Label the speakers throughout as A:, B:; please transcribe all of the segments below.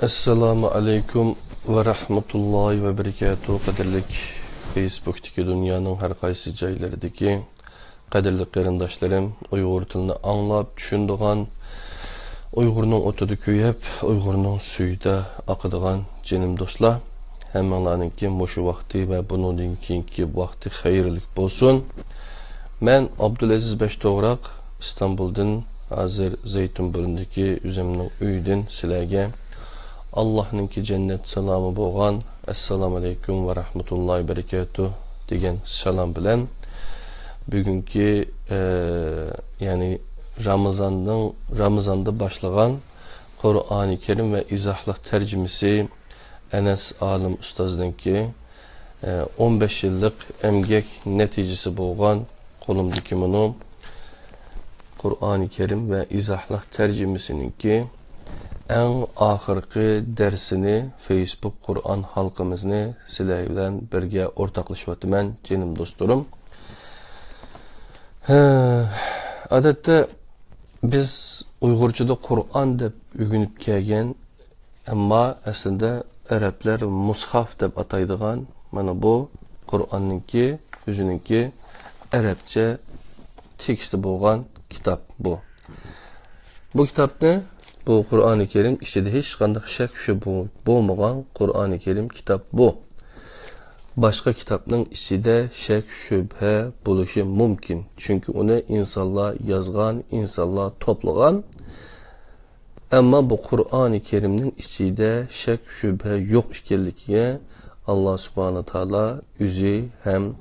A: Assalamu alaikum ve rahmetullahi ve berekatuhu. Qadirlik Facebook'taki dünyanın her qaysı joylaridagi qadirli qarindoshlarım, Uyg'ur tilini anglab, tushunadigan, Uyg'urning o'tida kuyib, Uyg'urning suyida oqadigan jinim do'stlar, hammalariningki mushu vaqti va bundan keyingi vaqti xayrlik bo'lsin. Men Abdulaziz Beshto'g'roq İstanbul'dan hozir Zeytinburundagi o'zimning uyidan sizlarga Allah'ınki cennet selamı boğan Esselamu Aleyküm ve Rahmetullahi Berekatuh degan salam bilen bugünkü yani Ramazan'da başlagan Kur'an-ı Kerim ve izahlı tercümesi Enes Alim Ustazdınki 15 yıllık emgek neticesi boğan kolumdaki bunu Kur'an-ı Kerim ve izahlı tercümesininki en ahırkı dersini Facebook Kur'an halkımızını sizler bilen birge ortaklaşıvatımen canım dostlarım. Adette biz Uygurca'da Kur'an deb ügünüp kelgen ama aslında Araplar mushaf deb ataydigan mana bu Kur'an'ınki özününki Arapça teksti bo'lgan kitap bu. Bu kitap ne? Bu Kur'an-ı Kerim içinde hiç qanday şek bo'lmagan Kur'an-ı Kerim kitap bu. Başka kitapның içinde şek şübhe buluşu mümkün. Çünkü onu insanlar yazgan, insanlar toplagan. Ama bu Kur'an-ı Kerim'nin içinde şek şübhe yok işkellikiye Allah subhanahu taala üzü hem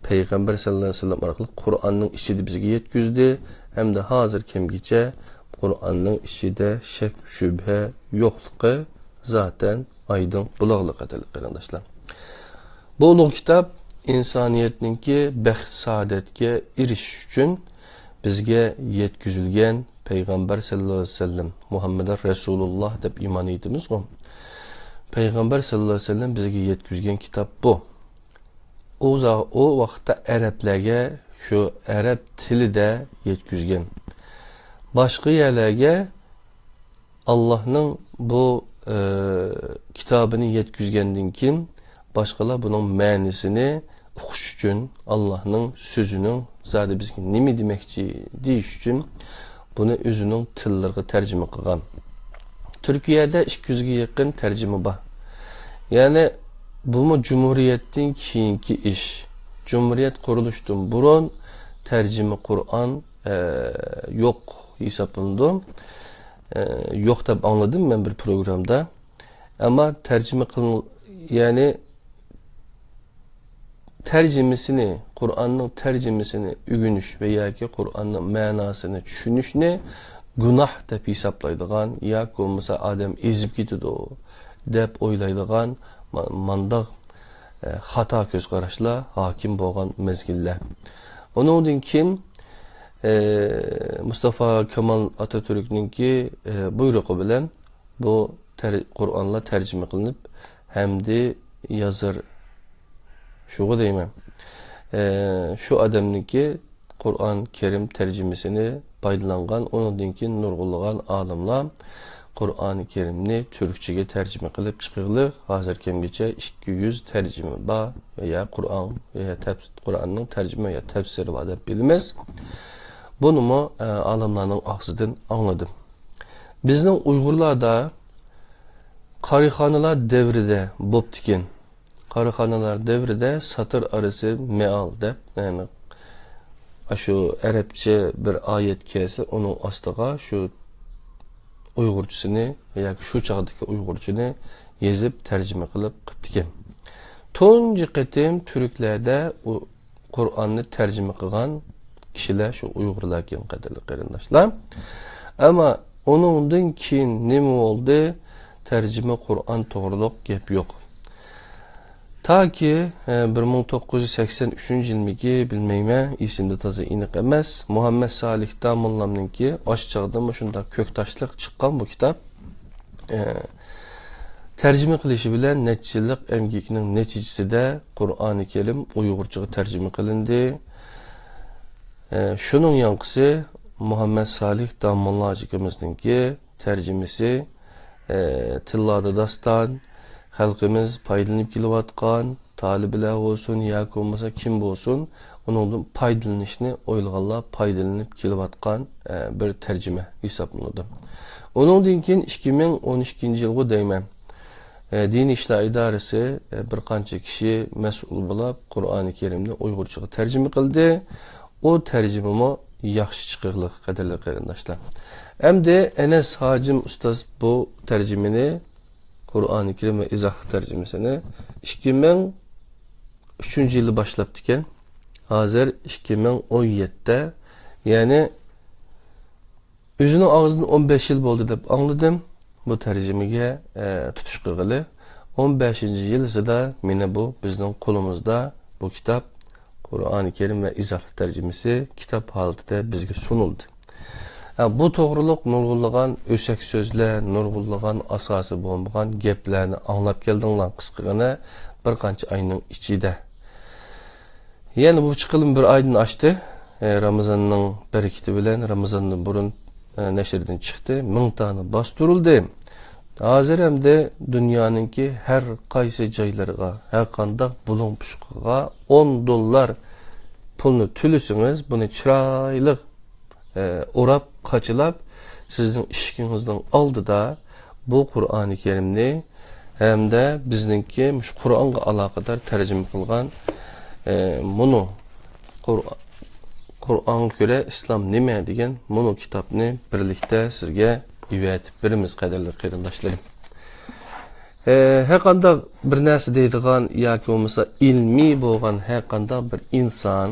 A: Peygamber sallallahu aleyhi ve sellem arkalı Kur'an'ın içinde bizge yetküzdü. Hem de hazır kemgice Kur'an'ın içinde şek şübhe yokluğu zaten aydın bulaqlıq edilir arkadaşlar. Bu ulug' kitap insaniyetinki baxt saadetge irish üçün bizge yetkizilgen Peygamber sallallahu aleyhi ve sellem Muhammed Resulullah deb iman etimiz o. Peygamber sallallahu aleyhi ve sellem bizge yetkizgen kitap bu. O vaqtda Araplarga şu Arap tili de yetkizgen. Başka yerlerge Allah'ın bu kitabını yetkizgendin kim? Başkalar bunun menisini okuş için Allah'ın sözünün zaten bizkin nemi demekçi deyiş için bunu özünün tillerine tercüme kılgan. Türkiye'de 200'e yakın tercüme var. Yani bu mu Cumhuriyet'in kiyinki iş. Cumhuriyet kuruluştun burun tercüme Kur'an yok hesaplandı. Yok tabi anladım ben bir programda. Ama tercüme kılın yani tercümesini, Kur'an'ın tercümesini ügünüş veya ki Kur'an'ın manasını düşünüş ne? Günah dep hesaplaydıgan ya olmasa adam ezip gidiyordu o dep oylaydıgan mandaq hata göz qarashla hakim bo'lgan mezgiller. Onun kim? Mustafa Kemal Atatürk'ninki buyruğu bilen bu Kur'an'la tercüme kılınıp hem de yazır şu deyim şu adamninki Kur'an Kerim tercümesini paydalangan onunki nurgulagan alimlar Kur'an-ı Kerim'ni Türkçe'ye tercüme kılıp çıkırlı hazır kemgece 200 tercüme var veya Kur'an'ın tercüme veya tefsiri var da bilmez. Bunu mu alimlerin ağzıdan anladım. Bizning Uygurlarda Qarixonalar devride bo'ptikin. Qarixonalar devride satır arası meal deb, yani şu Arapça bir ayet kelse onun astıga şu Uygurcasını veya şu çağdaki Uygurcasını yazıp tercüme kılıp qıptikin. Tunji qitim Türklerde Kur'an'ı tercüme kılgan kişiler şu Uygurlar kim qadirli qarindoshlar. Ama onundan keyin nima oldu? Tercüme Kur'an to'g'riliq gap yo'q. Ta ki 1983 yılmiki bilmeyme isimde taze iniq emas Muhammed Salih Damullamninki aşçağıda şunda köktaşlık çıkan bu kitap tercüme kılışı bilen netçilik emgikinin neticesi de Kur'an-ı Kerim Uygurcaga tercüme kılındı. Şunun yankısı Muhammed Salih Damullah acıkımızınki tercümesi tillada dastan, halkımız paydalanıp kilovatkan, talibiler olsun, yak olmasa kim olsun, onun paydalanışını oylaganlar paydalanıp kilovatkan bir tercüme hesaplandı. Onun dinkin 2012 yılғы deymen. Din İşler İdaresi bir qancha kişi mesul bo'lib Qur'oni Karimni Uyg'urchaga tercüme qildi. O tercümemi yaxshi chiqirliq qadrli qarindoshlar. Endi Enes Hacim ustoz bu tercümeni Qur'oni Karim ve izah tercümesini 2003 yılı başlaptı ekan. Hazır 2017'de yani özünün ağzından 15 yıl oldu deb anladım. Bu tercümeye tutuş qilgili. 15. yıl da mine bu bizning qo'limizda bu kitap Qur'oni Karim ve izah tercümesi kitap halatida bizga sunuldu. Bu to'g'riliq nurg'unlagan o'sak so'zlar, nurg'unlagan asosi bo'lmagan gaplarni anglab keldinglar qisqagina bir qancha oyning ichida. Yani bu chiqilib bir oydan oshdi. Ramazonning bereketi bilan Ramazondan burun neşrden çıktı. 1000 tane bastırıldı. Hazır hem de dünyanınki her qaysı joylarga, her qandaq bulun puşqaga $10 pulunu tülüsünüz, bunu çıraylık orap, kaçılap, sizin işkinizden aldı da bu Qur'oni Karimni hem de bizninki Qur'onga alaqadar tercüme qilgan bunu Qur'onga göre İslam nime degan bunu kitapni birlikte sizge üvetip birimiz qadrli qarindoshlarım. Her qandaq bir narsa deydigan yoki bo'lmasa ilmiy bo'lgan her qandaq bir insan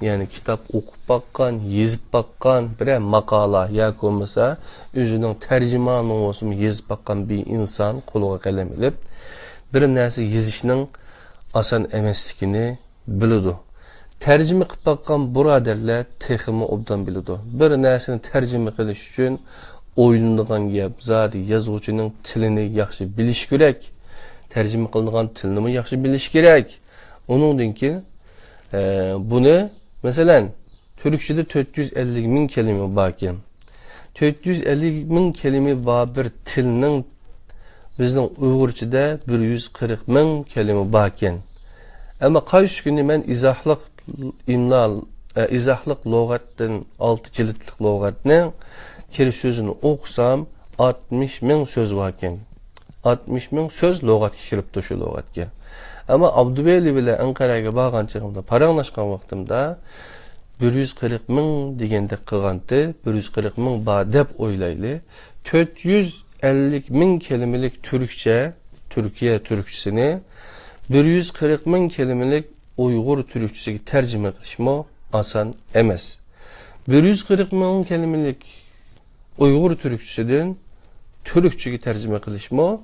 A: yani kitap o'qib bakkan, yezib bakkan bir maqala yoki bo'lmasa o'zining tercümanı olsun yezib bakkan bir insan qo'liga qalam ilib bir narsa yezishning oson emasligini biladi. Tercüme qilib bakkan buraderler teximi obdan biladi. Bir narsani tercüme qilish uchun o'ylanadigan gap zodi yozuvchining tilini yaxshi bilish kerak. Tercüme qilingan tilni yaxshi bilish kerak. Onundan keyin buni masalan Türkçede 450 ming kelime bor ekan. 450 ming kelime bor bir tilning bizning Uyg'urchada 140 ming kelime bor ekan. Ama qaysi kuni men izahliq izahliq lug'atdan 6 jildlik lug'atning kirish sözünü okusam 60 ming söz var ekan. 60 ming söz lug'atga kiribdi shu lug'atga. Ama Abdubeyli bilan Anqaraga borgan chog'imda paranglashgan vaqtimda 140 ming degandek qilgandi, 140 ming bor deb o'ylayli. 450 ming kelimelik Türkiye Türkçesini 140 ming kelimelik Uyghur Türkçesiga tercüme qilishmo oson emas. 140 ming kelimelik Uyghur Türkçesidan Türkçeге tercüme qilishmo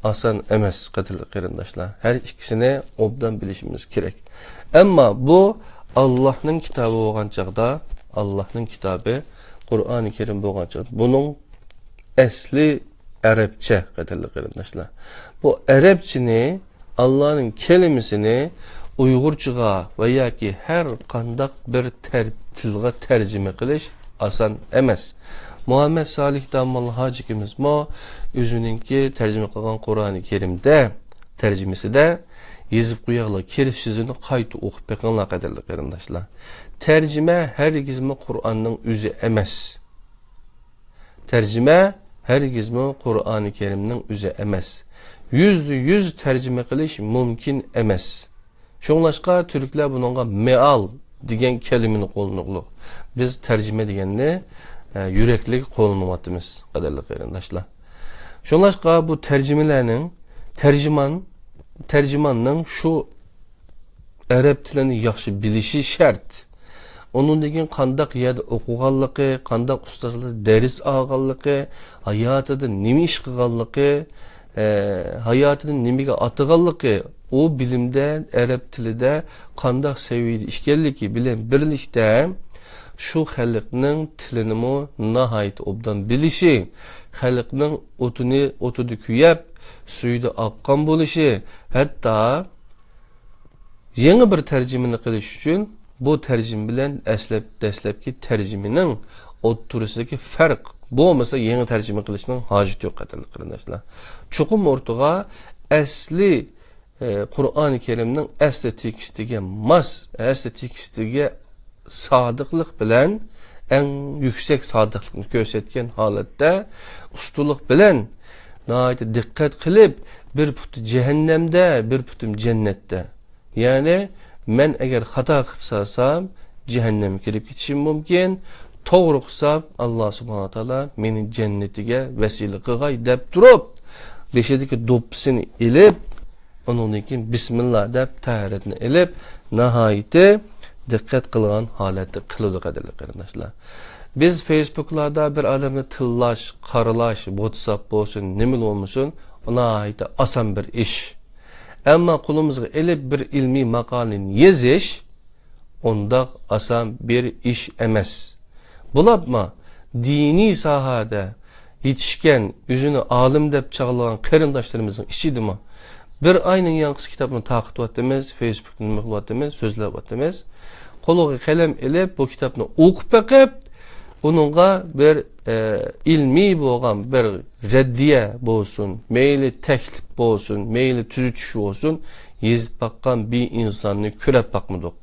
A: oson emas qadrli qarindoshlar. Her ikisini obdan bilishimiz kerak. Ammo bu Allah'ның kitabı bo'lgan chaqda, Allah'ның kitabı Qur'oni Karim bo'lgan chaqda, bunun asli Arapça qadrli qarindoshlar. Bu Arapçini Allah'ın kelimesini Uygurçaga veya ki her qandaq bir tilga tercüme qilish oson emas. Muhammed Salih Dammal Hacikimiz mo özününki tercüme qilgan Qur'oni Karimda tercümesida yezib qo'yaqlar kirish so'zini qayta o'qib beqinglar qadrli qarindoshlar. Tercüme hergizmi Qur'onning o'zi emas. Tercüme hergizmi Qur'oni Karimning o'zi emas. %100 tercüme qilish mumkin emas. Şoňlaşqa Türkler bununla meal degan kelimeni qo'llanıqlı. Biz tercüme deganni yüreklik qo'llanmayapmiz qadrli qarindoshlar. Şoňlaşqa bu tercümelerning tercümanning şu Arap tilini yaxshi bilishi shart. Onun degan qandaq yerda o'qiganligi, qandaq ustozlar ders olganligi, hayotida nima ish qilganligi, hayotini nimaga atganligi o bilimde Arap tilida qandaq seviyede işkellik bilen birlikte şu xalqning tilini mo nahayt obdan bilishi, xalqning o'tini kuyab, suyida oqqan bo'lishi, hatta yangi bir tercümeni qilish uchun bu tercüme bilen dastlabki tercümening o'tirisidagi farq Bu olmasa yeni tercüme kılışının haceti yok arkadaşlar. Çokum ortağa asli Kur'an-ı Kerim'nin asli tekstiga asli tekstiga sadıklık bilen en yüksek sadıklıkni ko'rsatgan holatda ustulik bilen dikkat qilib bir puti cehennemde bir putim cennette. Yani men eğer hata qilib salsam cehenneme kirib ketishim mumkin. To'g'ri qilsam Alloh subhanahu wa taolo meni jannatiga vasila qilg'ay deb turib beshidagi do'ppisini ilib ondan keyin bismillah deb tahoratni ilib nihoyatda dikkat qilgan holatda qiladi qadrli qarindoshlar. Biz Facebook'larda bir adamni tillash, qaralash, WhatsApp bo'lsin, nima bo'lmasin, nihoyatda oson bir ish. Ammo qo'limizga ilib bir ilmiy maqolani yozish onda oson bir ish emas. Bulabma dini sahada yetişken, yüzünü alim deb çağlayan qarindoshlarımızın işidimi? Bir ayının yankısı kitabını takip ettiğimiz, Facebook'tan mıqlı ettiğimiz, sözler ettiğimiz. Koluğa kalem ilip bu kitabını okup bakıp, onunla bir ilmi boğan bir reddiye olsun, meyli teklif olsun, meyli tüzütüşü olsun, yazıp bakkan bir insanını kürep bakmadık.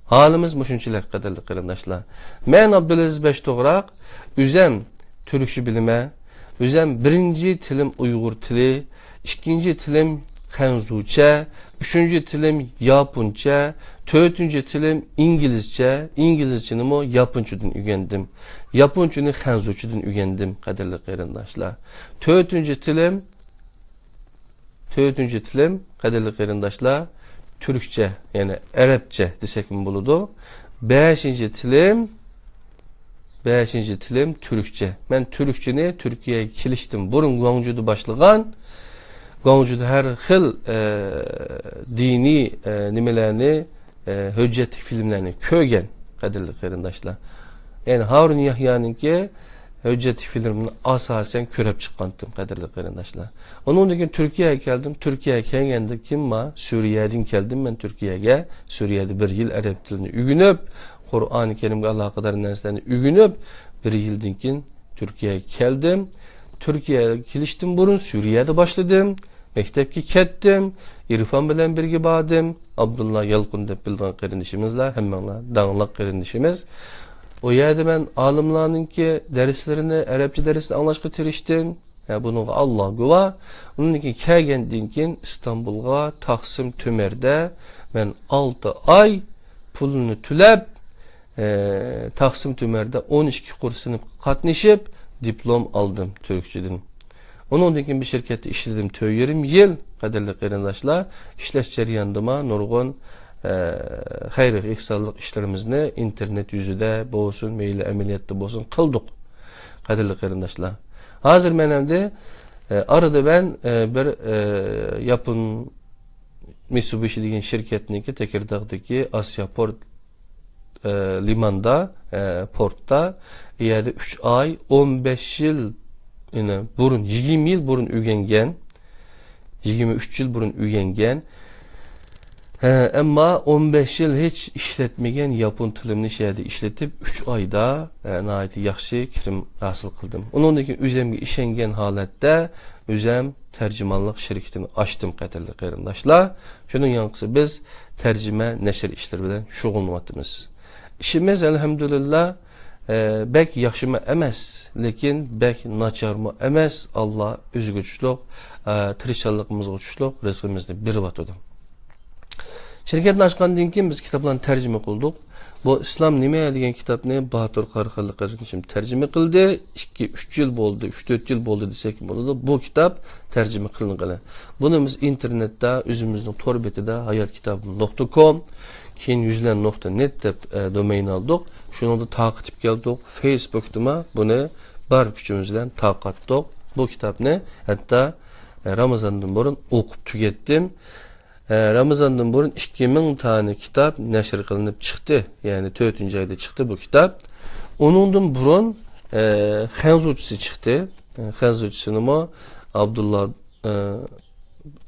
A: Halimiz müşünçiler kadarlı qarindoshlar. Men Abdülaziz Beştoğrak, üzem Türkçe bilime, üzem birinci tilim Uygur tili, ikinci tilim Xenzuce, üçüncü tilim Yapunca, dördüncü tilim İngilizce, İngilizceni o Yapunçudan ügendim. Yapunçunu Xenzuçudan ügendim kadarlı qarindoshlar. Dördüncü tilim kadarlı qarindoshlar Türkçe yani Arapça desek mi buludu. Beşinci tilim Türkçe. Ben Türkçeni Türkiye'ye kiliştim. Burun Gwangju'da başlagan. Gwangju'da her xil dini nimelerini, hüccetlik filmlerini kögen kadirli qarindoshlar. Yani Harun Yahya'nın ki hüccetlik filmini asasen körep çıkandım kadirli qarindoshlar. Onun için Türkiye'ye geldim. Türkiye'ye gelgende kim var? Suriye'den geldim ben Türkiye'ye. Suriye'de bir yıl Arap dilini ügünüp, Kur'an-ı Kerim'e alakadar derslerini ügünüp, bir yıldan keyin Türkiye'ye geldim. Türkiye'ye kiliştim burun, Suriye'de başladım. Mektepki kettim, İrfan bilen birge badım. Abdullah Yalqun deb bildiğin qarindishimizlar, hemmanlar dağınlıq qarindishimiz. O yerde ben alimlarının ki derslerini, Arapça dersini anlaşqa tiriştim. Ya bunu Allah güva. Onun için kelgendin keyin İstanbul'a Taksim Tümer'de ben 6 ay pulunu tülep Taksim Tümer'de 12 kursunu katnışıp diplom aldım Türkçeden. Onun için bir şirkette işledim 20 yıl kadarlı qarindoshlar. İşleş jarayonida nurg'un xayri ihsonlik işlerimizni internet yüzüde bo'lsin, meyli ameliyatda bo'lsin qildik kadarlı qarindoshlar. Hazır menimde arada ben bir yapın Mitsubishi degan şirketniki Tekirdağ'daki Asya Port limanda, portta yerde 3 ay 15 yıl burun 20 yıl burun ügengen 23 yıl burun ügengen ama 15 yıl hiç işletmegen yapın tilimini şeyde işletip 3 ayda nahayeti yaxşı kirim hasıl kıldım. Onun için üzemge işengen halatda üzem tercümanlık şirketini açtım qadirli qarindoshlar. Şunun yankısı biz tercüme neşir işleri bilen şug'ullanýatymyz. İşimiz elhamdülillah bek yaxşımı emes, lekin bek naçarmı emes. Allah özgüçlük, tirişçiligimiz güçlük, rızkımızı bir vatıdı. Şirketini açkandan keyin biz kitaplarını tercüme kıldık. Bu İslam nime degan kitapni Batur Qarxallı qarindishim tercüme kıldı. 2-3 yıl oldu, 3-4 yıl oldu desek bo'ladi. Bu kitap tercüme kılınğılı. Bunu biz internette, özümüzün tor betide hayatkitabı.com keyin yüzlen.net deb domain aldık. Şunu da takip geldik. Facebook'ta bunu bar gücümüzden takip ettik. Bu kitapni hatta Ramazan'dan burun okup tükettim. Ramazan'dan burun 2000 tane kitap neşr kılınıp çıktı. Yani 4. ayda çıktı bu kitap. Onundan burun Xenzuçisi çıktı. Xenzuçisini o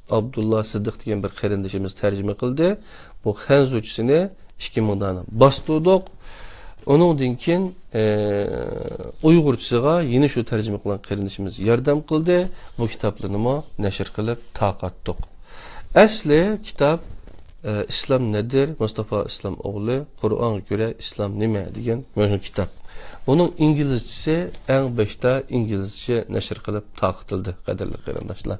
A: Abdullah Sıddık diyen bir qarindishimiz tercüme kıldı. Bu Xenzuçisini 2000 tane bastırdık. Onundan keyin Uyg'urchaga yine şu tercüme kılan kardeşimiz yardım kıldı. Bu kitaplarını neşr kılıp taqattık. Asli kitap İslam nedir? Mustafa İslam oğlu Kur'an'a göre İslam nime degan mühim kitap. Onun İngilizcesi en başta İngilizce neşr kılıp taqatıldı qadirli qarindoshlar.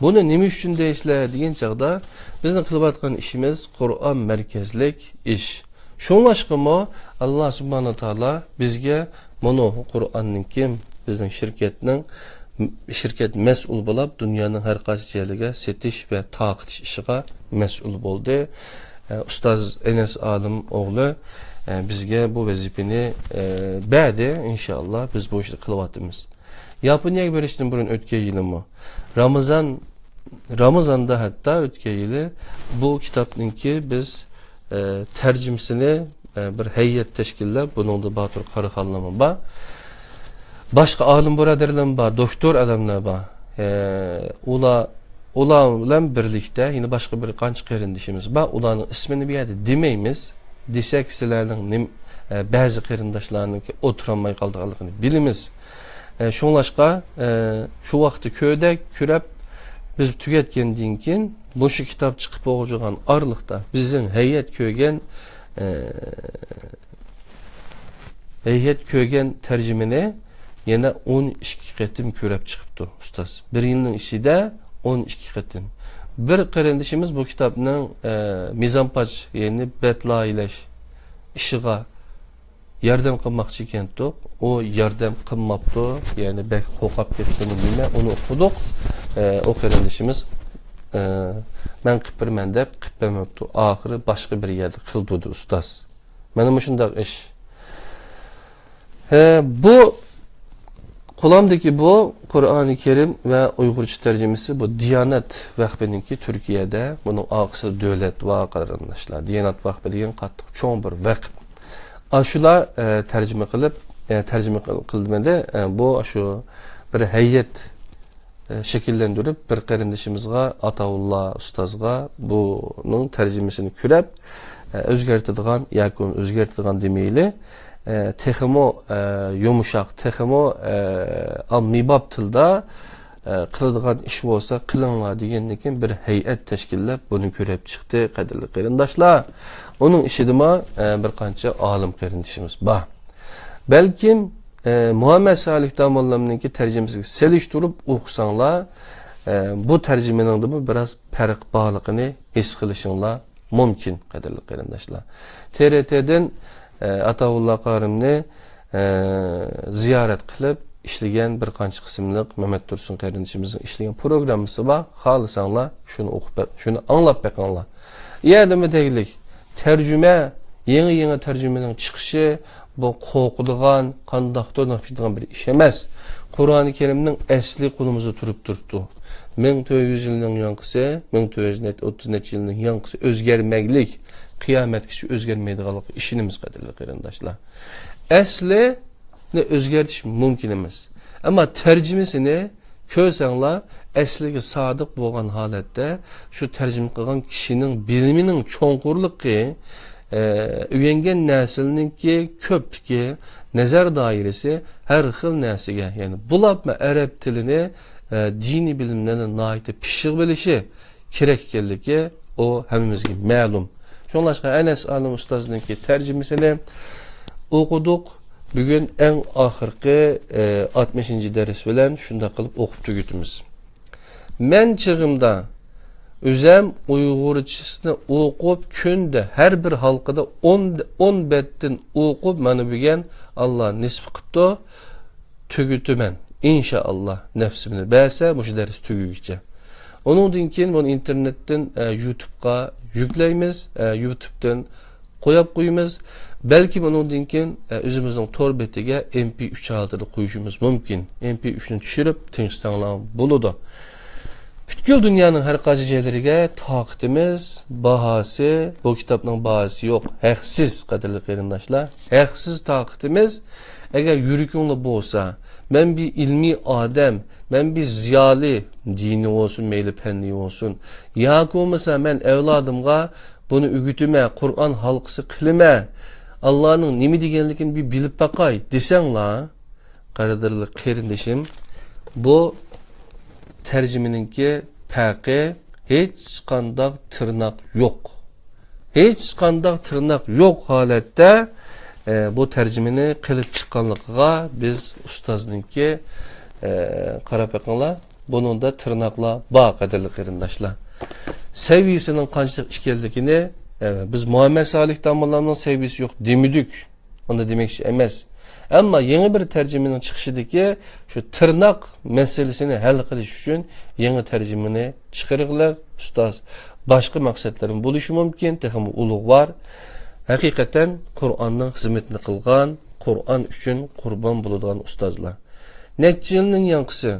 A: Bunu nima uchun deysizlar degan chaqda bizning qilayotgan işimiz Kur'an merkezlik iş. Şunlaşqımı Allah subhanahu taala bizge bunu Kur'an'ın kim bizning şirket mas'ul bo'lib dunyoning har qaysi joylarga setish va taqitish ishiga mas'ul bo'ldi. Ustoz Enes Alim o'g'li bizga bu vazifani berdi. İnşallah biz bu ishni qilyapmiz. Yaponiyaga berishdan burun o'tgan yilimi Ramazanda hatta o'tgan yili bu kitobninki biz tercümesini bir heyet teşkillab bunun da Batur Karaxanlama ba başka alim buraderler ba doktor adamlar ba ula bilan birlikte yine başka bir qancha qarindishimiz ba ularning ismini bir yerda demeymiz desek sizlarning bazı qarindoshlarniki o'tiramay qolganligini bilimiz. Şunlaşqa şu vaqtda köyde kürep biz tugatgandan keyin bu şu kitap chiqib o'g'irgan arlıqda bizning heyet kögen tercümeni yine 12 qatim ko'rib chiqibdi ustoz. Bir yilning ichida 12 qatim. Bir qarindishimiz bu kitobning mizanpaj, ya'ni betlaylash ishiga yordam qilmoqchi ekandi. O yordam qilmabdi, ya'ni bek qo'qab ketdimi nima, uni o'qidik. O qarindishimiz ben qipirman deb qipamabdi. Oxiri boshqa bir yerda qildi ustoz. Mana shunday ish. Bu Qo'lamdagi bu Qur'oni Kerim ve Uyg'urcha tercümesi bu Diyanet Vakfı'nınki Türkiye'de bunun ağısı devlet va qarindoshlar. Diyanet Vakfı degan qattiq cho'ng bir vakf. Shular tercüme qilmadi. Bu shu bir heyet şekillendirip bir qarindishimizga Ataullah ustozga bunun tercümesini ko'rib o'zgartiradigan yoki o'zgartiradigan demeyli texmo yumuşaq, texmo ammibab tilda qiladigan ish bo'lsa qilinglar degandan keyin bir hay'at tashkillab buni ko'rib chiqdi qadrli qarindoshlar. Onun ishidima bir qancha olim qarindishimiz bor. Balkim Muhammed Salih Damollaminingki tercümesiga selishtirib o'qisanglar bu tercümenin de biraz farq borligini his qilishinglar mumkin qadrli qarindoshlar. TRT'den Ataullah Qarimni ziyorat qilib ishlagan bir qancha qismliq Mehmet Tursun qarindishimizning ishlagan programmasi bor. Xohlasanglar shuni anglab boqinglar. Yerdimi deylik tercüme yeni tercümening chiqishi bu qo'rqadigan, qandaqdir nafidgan bir ish emas. Qur'oni Kerimning asli qo'limizda turibdi. 1400 yilning yanqisi, 1430 yilning yanqisi o'zgarmaylik. Kıyametki özgermeydiğalık işinimiz qadrli qarindoshlar. Asli ne özgertiş mümkün emas. Ama tercümesini ko'rsanglar asliga sodiq bo'lgan holatda şu tercüme qilgan kishining biliminin cho'nqurligi uyangan naslninki ko'pligi nazar doirasi har xil narsaga, ya'ni bulabma arab tilini dini bilimlarni nihoyatda pishiq bilishi kerak ekanligi o hammamizga ma'lum. Şunlaşqa Enes Alim ustozningki tercümesini o'qidik. Bugün en ahirki 60. ders bilan shunda qilib o'qib tugutimiz. Men chig'imda o'zim Uyg'urchasini o'qib kunda har bir halqida 10 betdan o'qib mana bugan Allah nisb qilibdi. Tugutaman. İnşallah nefsimni bersa bu ders tugugicha. Onundan keyin bunu internetten YouTube'ga yüklaymiz, YouTube'dan qo'yib. Belki onundan keyin o'zimizning tor betiga MP3 holatida qo'yishimiz mumkin. MP3ni tushirib tinchsanglar bo'ladi. Butkul dunyoning har qaysi joylariga taqitimiz, bahası, bu kitobning bahası yo'q. Haqsiz qadrli qarindoshlar, haqsiz taqitimiz. Eğer yürükünle bo'lsa, ben bir ilmi adam, ben bir ziyali dini olsun, meyli penli olsun. Ya olmasa ben evladımga bunu ügütüme, Kur'an halkısı kılime, Allah'ın nemi deganligini bir bilip bakay desanglar, qadrli qarindoshim, bu tercümeninki paqi hech qandaq tırnak yok. Hech qandaq tırnak yok holatda bu tercümeni qilib chiqqanligiga biz ustozninki qarab bakinglar, bunun da tırnaqlar bor qadrli qarindoshlar. Seviyesinin qanchalik ekanligini biz Muhammed Salih damollarning seviyesi yok demedik. Onu demekçi emas. Ama yeni bir tercümenin çıkışıdaki şu tırnak meselesini hal qilish uchun yeni tercümeni çıkarıqlar. Ustoz başka maksatların buluşu mümkün. Texmi ulug' var. Hakikaten Kur'an'ın hizmetini kılgan, Kur'an üçün kurban bulunduğun ustozlar. Neçə yılın yankısı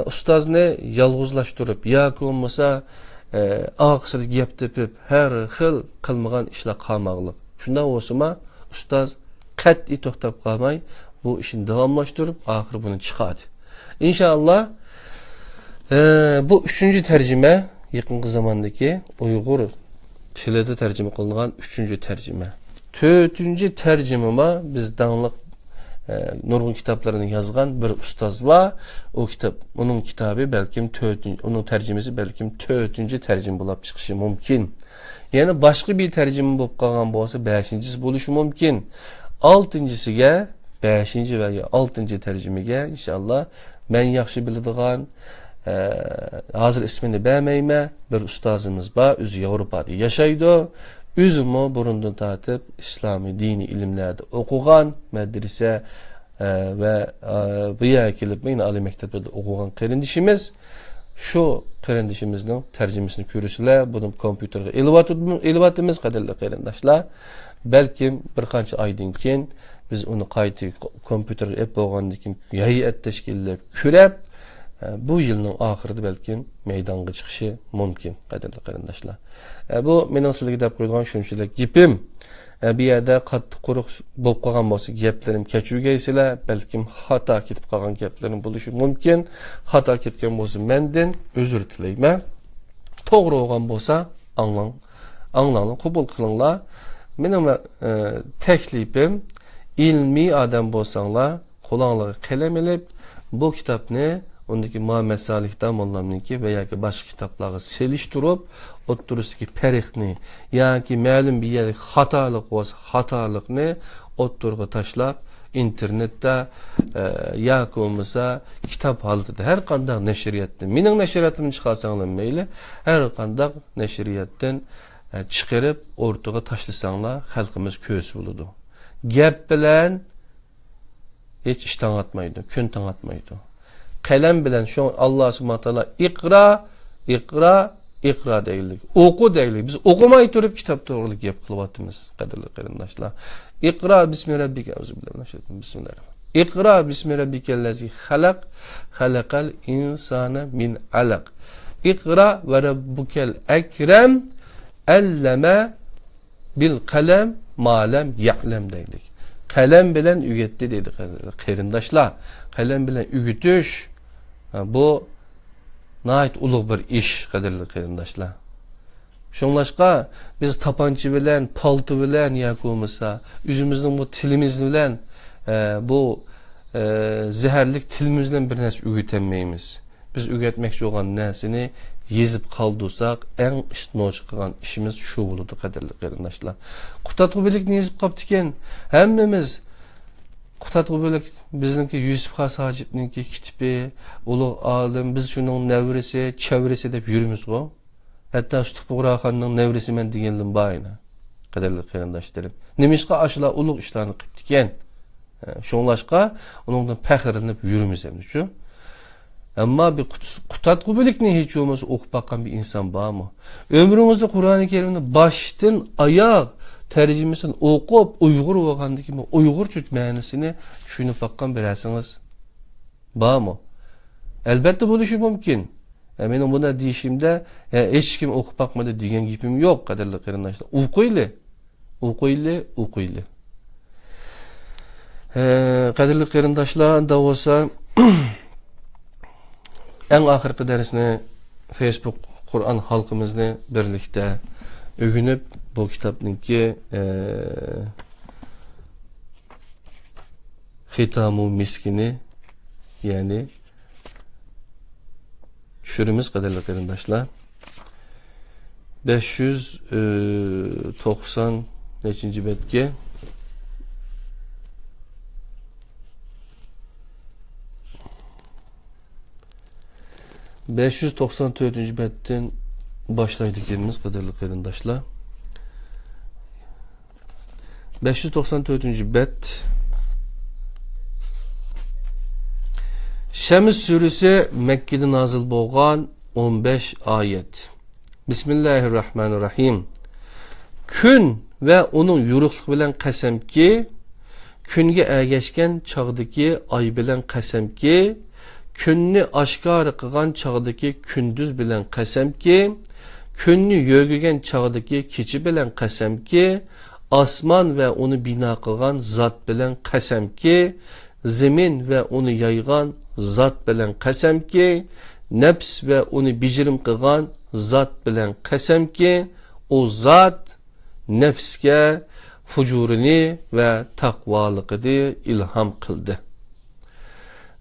A: ustozni yalğızlaştırıp, yoki olmasa ağısını gep tepip, her xil qilmagan ishlar qolmaqliq. Shunda olsa ustoz qat'iy to'xtab qolmay, bu ishni davomlashtirib, oxiri buni chiqadi. İnşallah bu 3. tercüme yaqinqi zamondagi Uyg'ur tilida tercüme qilingan 3. tercüme. 4. tercümema biz dağınlıq nurgun kitaplarını yazgan bir ustaz var. O kitap, onun kitabı belki 4. onun tercümesi belki 4. tercüme bulup çıkışı mümkün. Yani başka bir tercüme bulup kalgan bolsa 5. buluşu mümkün. 6.siga 5. veya 6. tercümege inşallah ben yaxşı bildiğin hazır ismini bilmeyme bir ustazımız var. Özü Avrupa'da yaşaydı. Özümü burundan tatip İslami dini ilimlerde okugan medrese ve bu yere gelip yine Ali Mektep'te okugan kardeşimiz. Şu kardeşimizin tercümesini görürsüler. Bunun kompüterge ilvatımız kadarıyla kardeşler. Belki bir kança aydan keyin biz onu kaydı kompüterge ep olgandan heyet teşkillep kürep bu yılın ahirde belki meydanga çıkışı mümkün kadarıyla kardeşler. Bu mening sizlarga deb qo'ygan shunchalik gapim. Bir yerda qattiq quruq bo'lib qolgan bo'lsa, gaplarim kechirgaysizlar, balkim xato ketib qolgan gaplarim bo'lishi mumkin. Xato ketgan bo'lsa, mendan uzr tilayman. To'g'ri bo'lgan bo'lsa, anglanglar, qabul qilinglar. Mening taklifim, ilmiy odam bo'lsanglar, qo'linglarga qalam olib, bu kitobni ondaki Muhammed Salih Damollarninki veya ki başka kitapları seliştirip oturuski perikni yani ki ma'lum bir yer hatalık olsa hatalıkni oturga taşlap internette ya ki olmasa kitap halıda her kandak neşriyetten mening neşriyetimni çıkarsanlar meyli her kandak neşriyetten çıkarıp ortaga taşlasanlar halkımız köz buludu. Gap bilen hiç işten atmaydı, künten atmaydı. Kalem bilen şu Allah subhanahu wa ta'ala ikra deyildik. Oku deyildik. Biz okumayı turup kitap doğruluk yap kılvatımız. Kadirli kardeşler. İkra bismi rabbike. Bismillahirrahmanirrahim. İkra bismi rabbikellezi halak. Halakal insana min alak. İkra ve rabbukel ekrem. Elleme bil kalem malem ya'lem deyildik. Kalem bilen ügetti dedi kardeşler. Kalem bilen ügütüş bu nait ulug' bir iş kadarlı kardeşler. Şunlaşka biz tapançı bilen, paltı bilen yoki olmasa yüzümüzün bu tilimiz bilen bu zehirlik tilimizden bir narsa ügütemeyimiz. Biz ügetmekçi olan narsani yezip kaldıysak en iştinoç kılgan işimiz şu buludu kadarlı kardeşler. Kutatqı bilikni yezip kaptiken hemmemiz Kutatqı bilik bizninki Yusuf Has Hacipninki kitibi, ulug' alim, biz şunun nevresi, çevresi dep yürümüz go. Hatta Ustuq Buğraxanның nevresi men degenlim bayına. Kadarlı qarindoshlarım. Nemishqa aşıla ulug' ishlarni qilibdikan. Şoňlaşqa onundan faxrlanıp yürümüz hem şu. Amma bir kutatqı bilikni hiç olmasa okup bakkan bir insan barmı? Ömrüňizde Qur'an-ı Kerimni başdan ayaq tercümesini okup Uygur olgandaki Uygurca ma'nosini tushunib bakkan bilasiniz. Barmı? Elbette buluşu mümkün. Mening buna deyişimde hech kim okup bakmadı degan gapim yok kadarlı qarindoshlar. O'qiyli. Kadarlı qarindoshlar da olsa en ahirki dersini Facebook Kur'an halkımızla birlikte ögünüp bu kitapninki hitamu miskini yani düşürümüz kadarlı karındaşlar 590 neçinci betke 594. betten başlaydık yerimiz kadarlı karındaşlar 594. bet Şems suresi Mekke'de nazil bolgan 15 ayet. Bismillahirrahmanirrahim. Kun ve onun yoruqluq bilen qasamki, kunga ergashgan chog'dagi ay bilen qasamki, kunni oshkor qilgan chog'dagi kunduz bilen qasamki, kunni yo'g'igan chog'dagi kecha bilen qasamki, osmon ve onu bina qilgan zot bilen qasamki, zemin ve onu yaygan zat bilen qasamki, nefs ve onu bijirim qilgan zat bilen qasamki, o zat nefsga fucurini ve takvalıqını ilham qildi.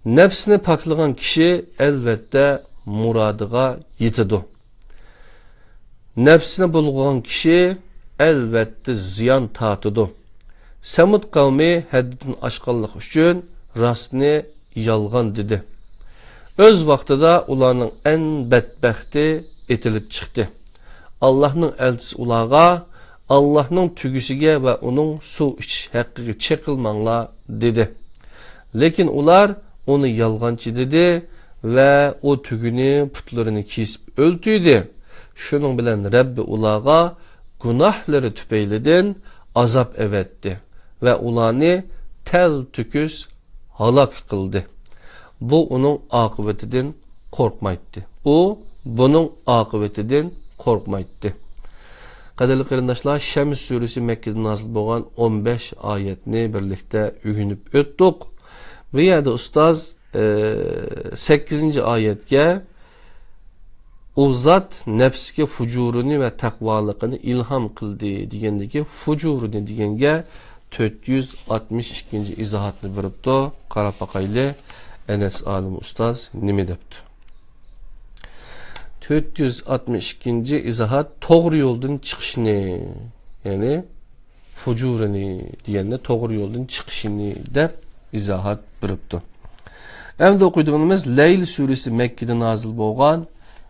A: Nefsini paklagan kişi elbette muradıga yetidi. Nefsini bulgan kişi elbette ziyan tatıdı. Semud kavmi haddini aşqanlıq üçün rastını yalgan dedi. Öz vaxtıda ularning en bədbəxti etilib çıxdı. Allah'ın elçisi ulağa, Allah'ın tügüsüge ve onun su iç hakkı çekilmanla dedi. Lekin ular onu yalgancı dedi ve o tügünü putlarını kesip öldüydü. Şunun bilen Rabbi ulağa günahları tüpeyleden azap evetti ve ulanı tel tüküs halak kıldı. Bu onun akıbetinden korkmaydı. O bunun akıbetinden korkmaydı. Qadirli qarindaşlar, Şems suresi Mekke'de nazil bolgan 15 ayetini birlikte ügünüp öttük. Bu yerde ustaz 8. ayetge o zat nefsike fucurunu ve takvalıqını ilham kıldı degendeki fucurunu degenge 462. izahatını veripti. Qarapaqaylı Enes alim ustaz nime depti? 462. izahat toğru yoldan çıkışını yani fucurunu degende toğru yoldan çıkışını dep izahat veripti. Endi okuyduğumuz Leyl suresi Mekke'de nazil bolgan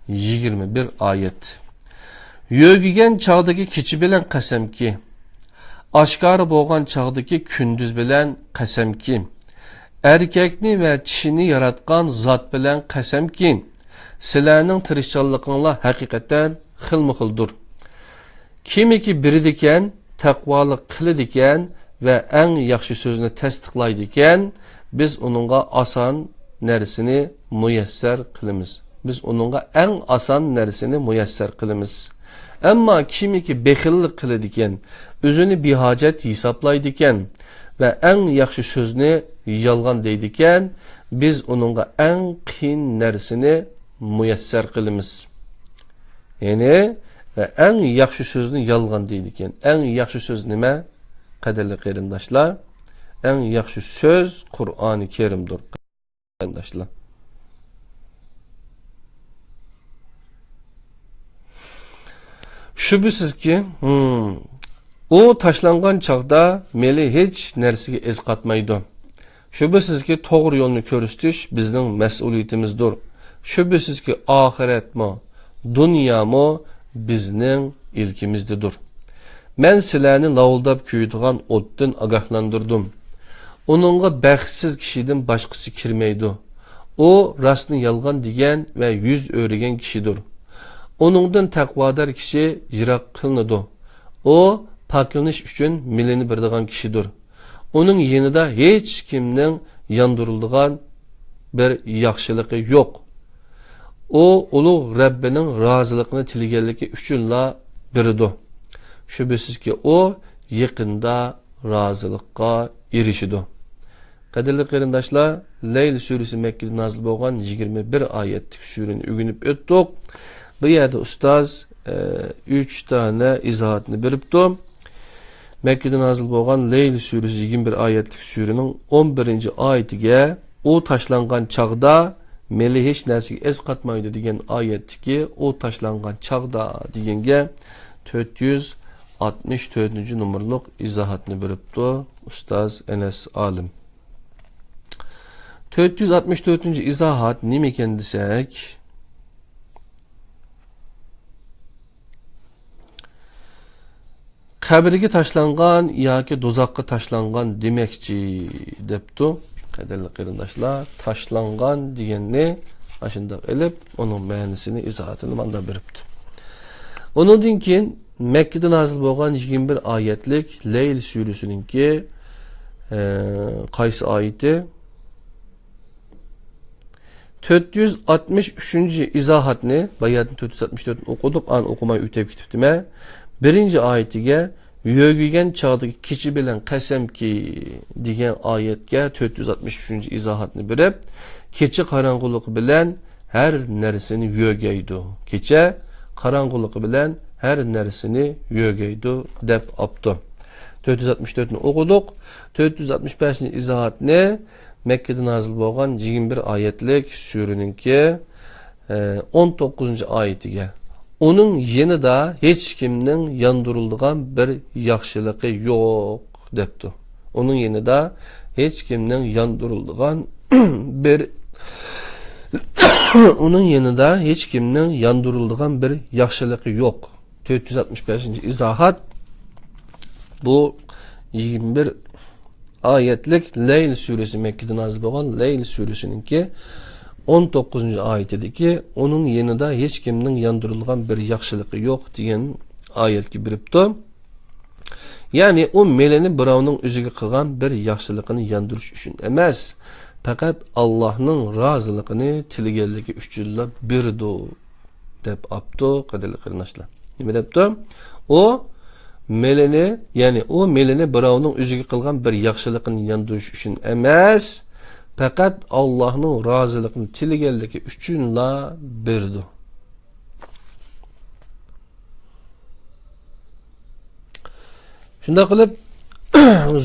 A: 21 ayet. Yögügen çağdaki keçi bilen qasamki, aşkarı bolgan çağdaki kündüz bilen qasamki, erkekni ve kişini yaratkan zat bilen qasamki, sizlarning tirishchanliginglar haqiqatan xilma-xildir. Kimiki biridiken, taqvoliq qiladigan ve en yaxshi so'zni tasdiqlaydi ekan, biz onunla asan nersini müyesser qilamiz. Biz onunla en asan nersini müyesser qilamiz. Ama kimiki bexillik qiladigan, özünü bihacet hesaplaydigan ve en yaxshi so'zni yalgan deydigan, biz onunla en qiyin nersini müyesser qilamiz. Yani ve en yaxshi so'zni yalgan deydigan. En yaxshi söz nima? Qadirli qarindoshlar, en yaxshi söz Qur'oni Kerimdir. Qarindoshlar. Şübhisiz ki o taşlangan çağda meli hiç nersige ez qatmaydı. Şübhisiz ki toğru yolunu körüstüş bizning mas'uliyatimizdir. Şübhisiz ki ahiret mi, dünya mı bizning ilkimizdir. Men sizlarni lavuldab kuydigan otdan agahlandırdım. Onunla baxtsiz kişiden başkası kirmeydi. O rastını yalgan diyen ve yüz öğregen kişidir. Onundan takvadar kişi jirak kılınıdı. O pakılınış üçün milini birdiğen kişidir. Onun yanında hiç kimden yandırıldığan bir yaxşılığı yok. O uluq Rabbinin razılıqını tilgelliği üçünla biridir. Şübhesiz ki o yakında razılıqqa erişidi. Qadirli qarindoshlar, Leyl suresi Mekke'de nazil bolgan 21 ayetlik sureni ügünüp öttük. Bu yerde ustaz 3 tane izahatını beripti. Mekke'de nazil bolgan Leyl suresi 21 ayetlik surenin 11. ayetiga o taşlangan çağda meli hech narsaga es qatmaydi degan oyatdiki o taşlangan çağda deganga 464 numurluq izohatni beribdi ustoz Enes Alim. 464 izohat nima ekan desak, qabrga taşlangan yoki do'zaxga taşlangan demekçi debdi. Qadirli qarindoshlar, taşlangan deganni ashunda elib, onun ma'nosini, izohatini manda beribdi. Onundan keyin Mekke'de nazil bolgan 21 ayetlik Leyl suresininki qaysi oyati 463 izohatni, bayatni 464 o'qidik, an o'qimay o'tib ketibdimi? Birinci ayetiga yo'gigan chog'dagi kechi bilan qasamki degan oyatga 463 izohatni berib, kecha qorong'uligi bilan har narsani yo'gaydi. Kecha qorong'uligi bilan her narsani yo'gaydi deb opdi. 464 ni o'qidik. 465 izohatni Mekke'de nazil bolgan 21 ayetlik sureninki 19. ayetiga. Onun yanında hech kimning yandırıldıgan bir yaxshiligi yo'q debdi. Onun yanında hech kimning yandırıldıgan bir onun yanında hech kimning yandırıldıgan bir yaxshiligi yo'q. 465 izohat bu 21 ayetlik Leyl suresi, Mekke'de nazil bolgan Leyl suresininki 19. ayetideki onun yanında hiç kimning yandırılgan bir yaxshiligi yo'q degan ayetga beribdi. Yani o meleni birovning o'ziga qilgan bir yaxshiligini yandirish uchun emas, faqat Allohning roziligini tilaganligi uchunla berdi deb apti. Qadirli qarindoshlar, nima debdi? O meleni, yani o meleni birovning o'ziga qilgan bir yaxshiligini yandirish uchun emas, faqat Allohning roziligini tilaganligi uchunla berdi. Shunda qilib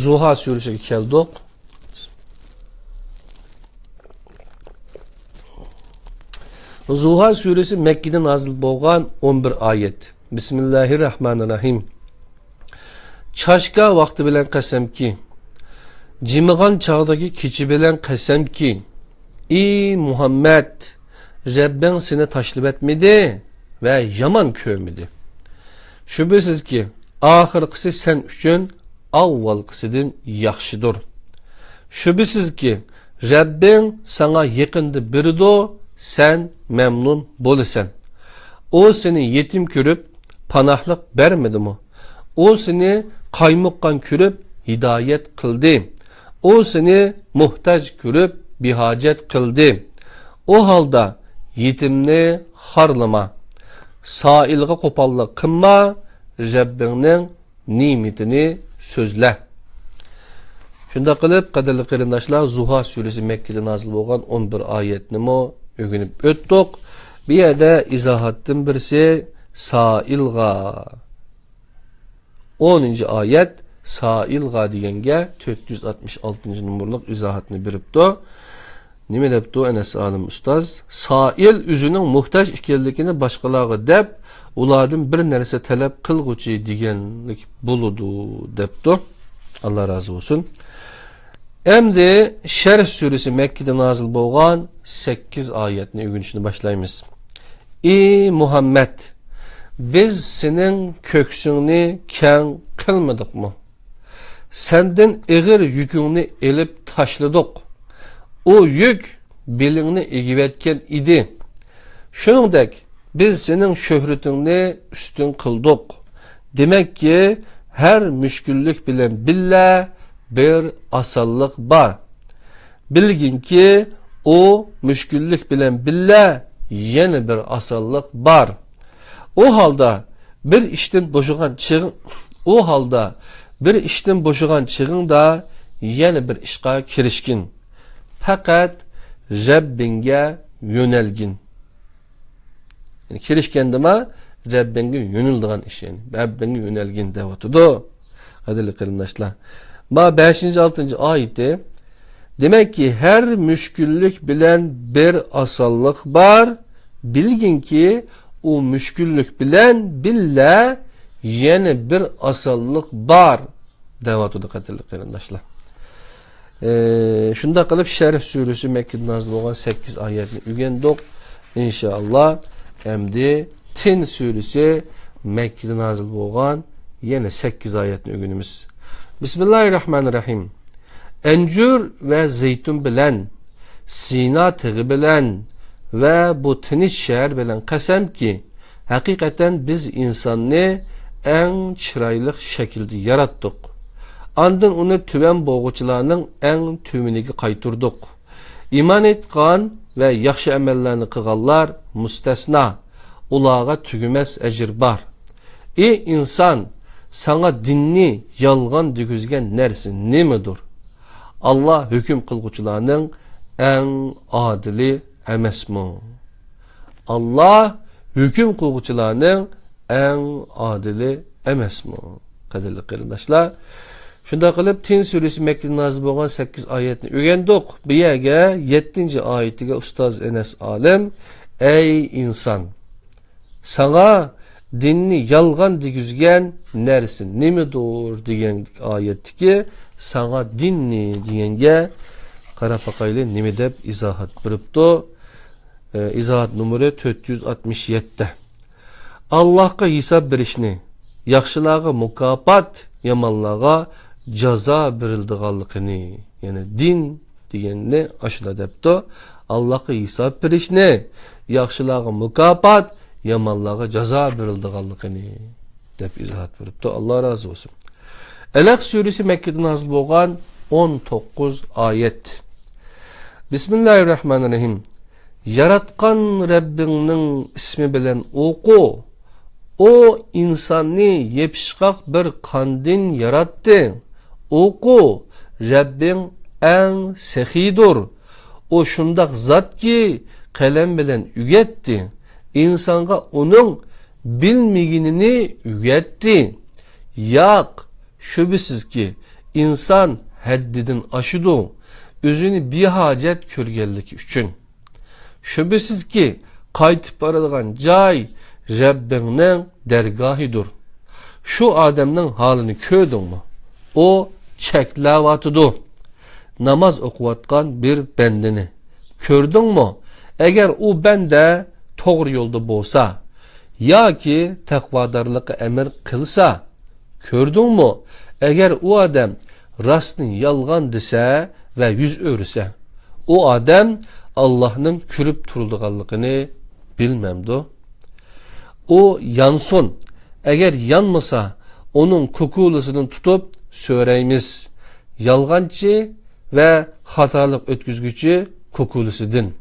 A: Zuha surasiga keldik. Zuha suresi Mekke'de nazil bolgan 11 ayet. Bismillahirrahmanirrahim. Çaşka vaqti bilan qasamki, jimigan chog'dagi kechi bilan qasamki, ey Muhammed, Rabbing seni tashlab etmedi ve yaman ko'midi. Shubhasizki, oxirgisi sen uchun avvalgisidan yaxshidir. Shubhasizki, Rabbing sana yaqinda berdi, sen memnun bo'lasan. O seni yetim ko'rib, panahlik bermedimi? O seni qaymoqqan ko'rib, hidayet qildi. O seni muhtaç ko'rib, bihacet qildi. O halda yetimni harlama, sailga qo'pollik qilma, Rabbingning ne'matini so'zla. Shunda qilib, qadirli qarindoshlar, Zuha suresi Mekke'de nazil bo'lgan 11 oyatni mo o'rganib o'tdik. Bu yerda izohatdan birisi sailga 10. ayet sailga deganga 466 numurluq izohatni beribdi. Nima debdi Enes Alim ustoz? Sail o'zining muhtoj ekanligini boshqalarga deb, ulardan bir narsa talab qilg'uchi deganlik bo'ladi debdi. Alloh rozi bo'lsin. Endi Şerh suresi Mekke'de nazil bo'lgan 8 oyatni o'rganishni boshlaymiz. Ey Muhammed, biz senin köksünü keng qilmadikmi? Senden ağır yükünü elip taşladık. O yük belingni egib etken idi. Shuningdek, biz senin şöhretini üstün qildik. Demek ki her müşküllik bilen billa bir asallık var. Bilgin ki o müşküllik bilen billa yeni bir asallık var. O halda bir işten boşugan çığın da yeni bir işqa kirişkin. Fakat Rabbinge yönelgin. Yani kirişken dema Rabbinge yöneldiğin iş yani. Rabbinge yönelgin devatıdı. Kadirli kırındaşlar. Ma 5. 6. ayeti demek ki her müşküllük bilen bir asallık var. Bilgin ki o müşküllük bilen billa yeni bir asallık var. Devatıda kadirli kırındaşlar. Şunda qilib Şerif suresi Mekke'de nazil olan 8 ayetini ügendik. İnşallah emdi Tin suresi Mekke'de nazil olan yine 8 ayetini ügenimiz. Bismillahirrahmanirrahim. Encür ve zeytun bilen, Sina tığı bilen ve bu tiniş şehir bilen kasem ki hakikaten biz insanı en çıraylık şekilde yarattık. Andın onu tüven boğucularının en tümünüge kaytırdık. İman etkan ve yaxşı emellerini kıgallar müstesna. Ulağa tügümez ecir bar. Ey insan, sana dinni yalgan dügüzgen nersin nemidir? Allah hüküm kılgıçlarının en adili emesmi. Allah hüküm kılgıçlarının en adili emesmi. Kadirli kırındaşlar. Şunda kılıp Tin suresi Mekke'de nazil olan 8 ayetini öğrendik. Bir yege 7. ayetiga Ustaz Enes Alem ey insan sana dinni yalgan digüzgen nersin nemidir diyen ayetki sana dinni diyenge Karapakaylı nemi dep izahat biripti. İzahat numara 467. Allah'a hesap berişni yaxşılağa mukafat yamanlağa jaza berildiğanlıqını yani din diyenini aşıla depti. Allah'a hesap berişni yaxşılağa mukafat yamanlağa jaza berildiğanlıqını dep izahat beripti. Allah razı olsun. Elaq suresi Mekke'de nazil olan 19 ayet. Bismillahirrahmanirrahim. Yaratkan Rabbinin ismi bilen oku. O insanı yepişkak bir kandin yarattı. Oku. Rabbin en sehidur. O şundak zat ki kalem bilen ügetti. İnsanga onun bilmeginini ügetti. Yak. Şüphesiz ki insan haddidin aşıdı. Özünü bir hacet körgellik üçün. Şüphesiz ki kaytıp baradigan cay Rabbinin dergahidir. Şu adamın halini kördün mü? O çeklavatıdı. Namaz okuvatkan bir bendini. Kördün mü? Eğer o bende doğru yolda bolsa, ya ki takvadarlığı emir kılsa, kördün mü? Eğer o adam rastın yalgan dese ve yüz örüse, o adam Allah'ın kürüp turulduğanlığını bilmemdi. O yansın. Eğer yanmasa onun kokulusunu tutup söyleyimiz. Yalgancı ve hatalık ötküzgücü kokulusidin.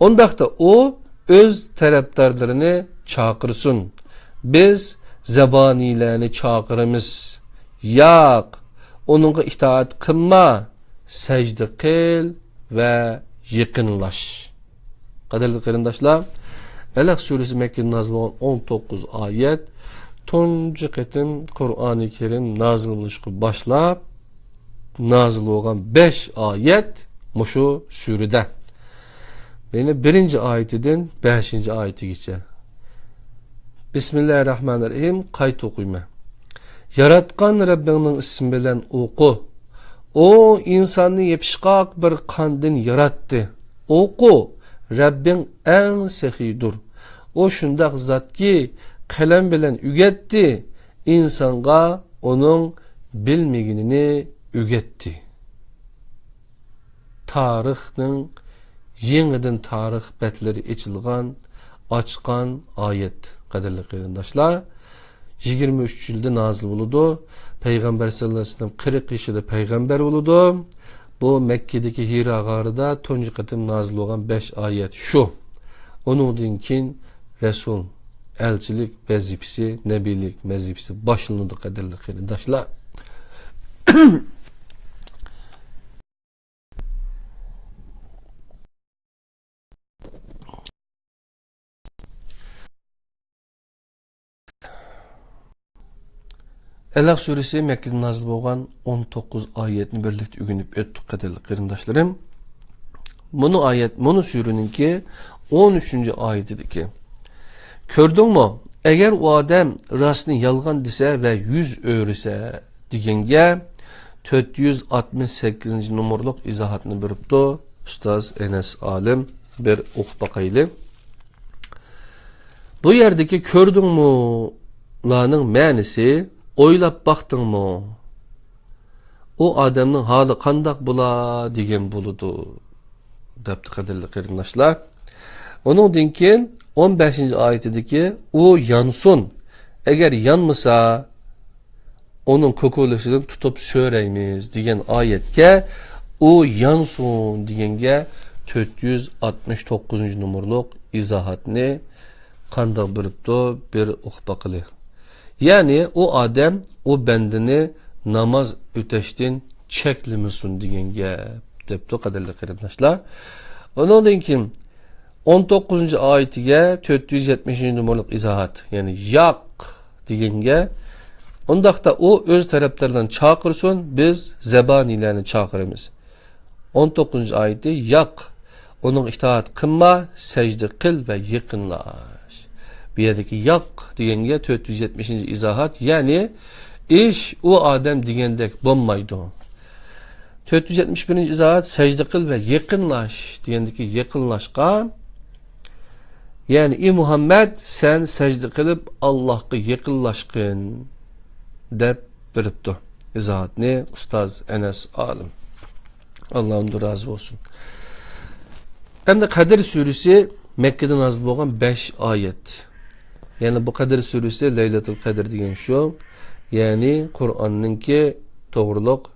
A: Ondakta o öz taraftarlarını çağırsın. Biz zebanilerini çağırımız. Yak. Onunla itaat kılma. Secde kıl ve yakınlaş. Kadirli kırındaşlar. Elaq suresi Mekke'de nazil olan 19 ayet. Toncu ketim Kur'an-ı Kerim nazil oluşu başlap nazil olan 5 ayet muşu surede. Beni 1. ayetinden 5. ayeti geçer. Bismillahirrahmanirrahim. Kayıt okuyma. Yaratkan Rabbinin ismi bilen oku. O insanı yepişkak bir kandin yarattı. Oku. Rabbin en sehidur. O şundak zat ki kalem bilen ügetti. İnsanga onun bilmeginini ügetti. Tarihnin yeniden tarih betleri içilgan açkan ayet. Kadirli kıyındaşlar. 23 yılda nazil oludu. Peygamber sallallahu aleyhi ve sellem 40 yaşında peygamber oludu. Bu Mekke'deki Hira ağarıda toncu katım nazil olan 5 ayet şu. Onun dinkin Resul, elçilik vazifesi, nebilik vazifesi başlandı kadirli kıyındaşlar. Alaq suresi Mekke'de nazil bolgan 19 ayetini birlikte ügünüp öttük kaderli kırındaşlarım. Bunu sürününki 13. ayetideki. Kördün mü? Eğer o adam rastını yalgan dese ve 100 öğrese digenge 468. numaralık izahatını biripti. Ustaz Enes Alim bir bakaylı. Bu yerdeki kördün mü lanın manisi oylap baktın mı? O adamın halı kandak bula digen buludu. Depti kaderli kırındaşlar. Onun dinkin 15. ayetideki o yansın. Eğer yanmasa onun kokuluşunu tutup söyleyimiz diyen ayetke o yansın diyenge 469. numaralık izahatını kandak biripti bir bakılı. Yani o adam o bendini namaz öteştin çeklimesin diyenge depti kaderli kırındaşlar. Onun dinkin 19. ayetiga 470. numaralık izahat yani yak degenge ondaqda o öz taraflarından çağırsın biz zebanilerini çağırırız. 19. ayeti yak onun itaat kılma secde kıl ve yakınlaş. Bir yerdeki yak degenge 470. izahat yani iş o adam degendek bombaydı. 471. izahat secde kıl ve yakınlaş degendeki yakınlaşqa yani Muhammed sen secde kılıp Allah'a yakınlaşkın dep biripti. İzahat ne? Ustaz Enes Alim. Allah'ın razı olsun. Hem de Kadir suresi Mekke'de nazil bolgan 5 ayet. Yani bu Kadir suresi Leylatul Kadir degen şu. Yani Kur'an'ınki doğruluk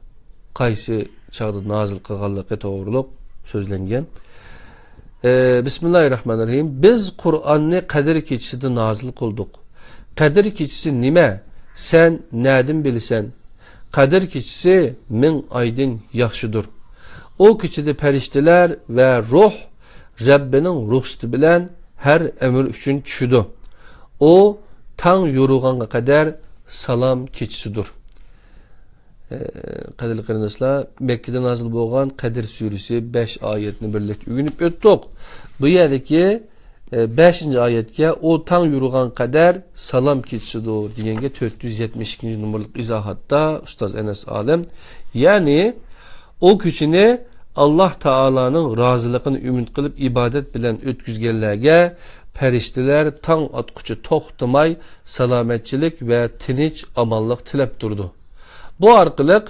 A: qaysi çağda nazil kılganlığı doğruluk sözlengen. Bismillahirrahmanirrahim. Biz Kur'an'ı Kadir keçisinde nazil kıldık. Kadir keçisi nime? Sen nereden bilsen? Kadir keçisi min aydın yaxşıdır. O keçide perişteler ve ruh Rabbinin ruhsati bilen her emir üçün düşüdü. O tan yoruğanğa kadar salam keçisidir. Kadirli kırındaşlar Mekke'de nazil bolgan Kadir suresi 5 ayetini birlikte ügünüp öttük. Bu yerdeki 5. ayetke o tan yoruğan kadar salam keçisidir diyenge 472. numaralık izahatta Ustaz Enes Alim yani o küçüne Allah Taala'nın razılığını ümit kılıp ibadet bilen ötküzgenlerge perişteler tan atkuçu toxtamay salametçilik ve tinç amallık tilep durdu. Bu arqılıq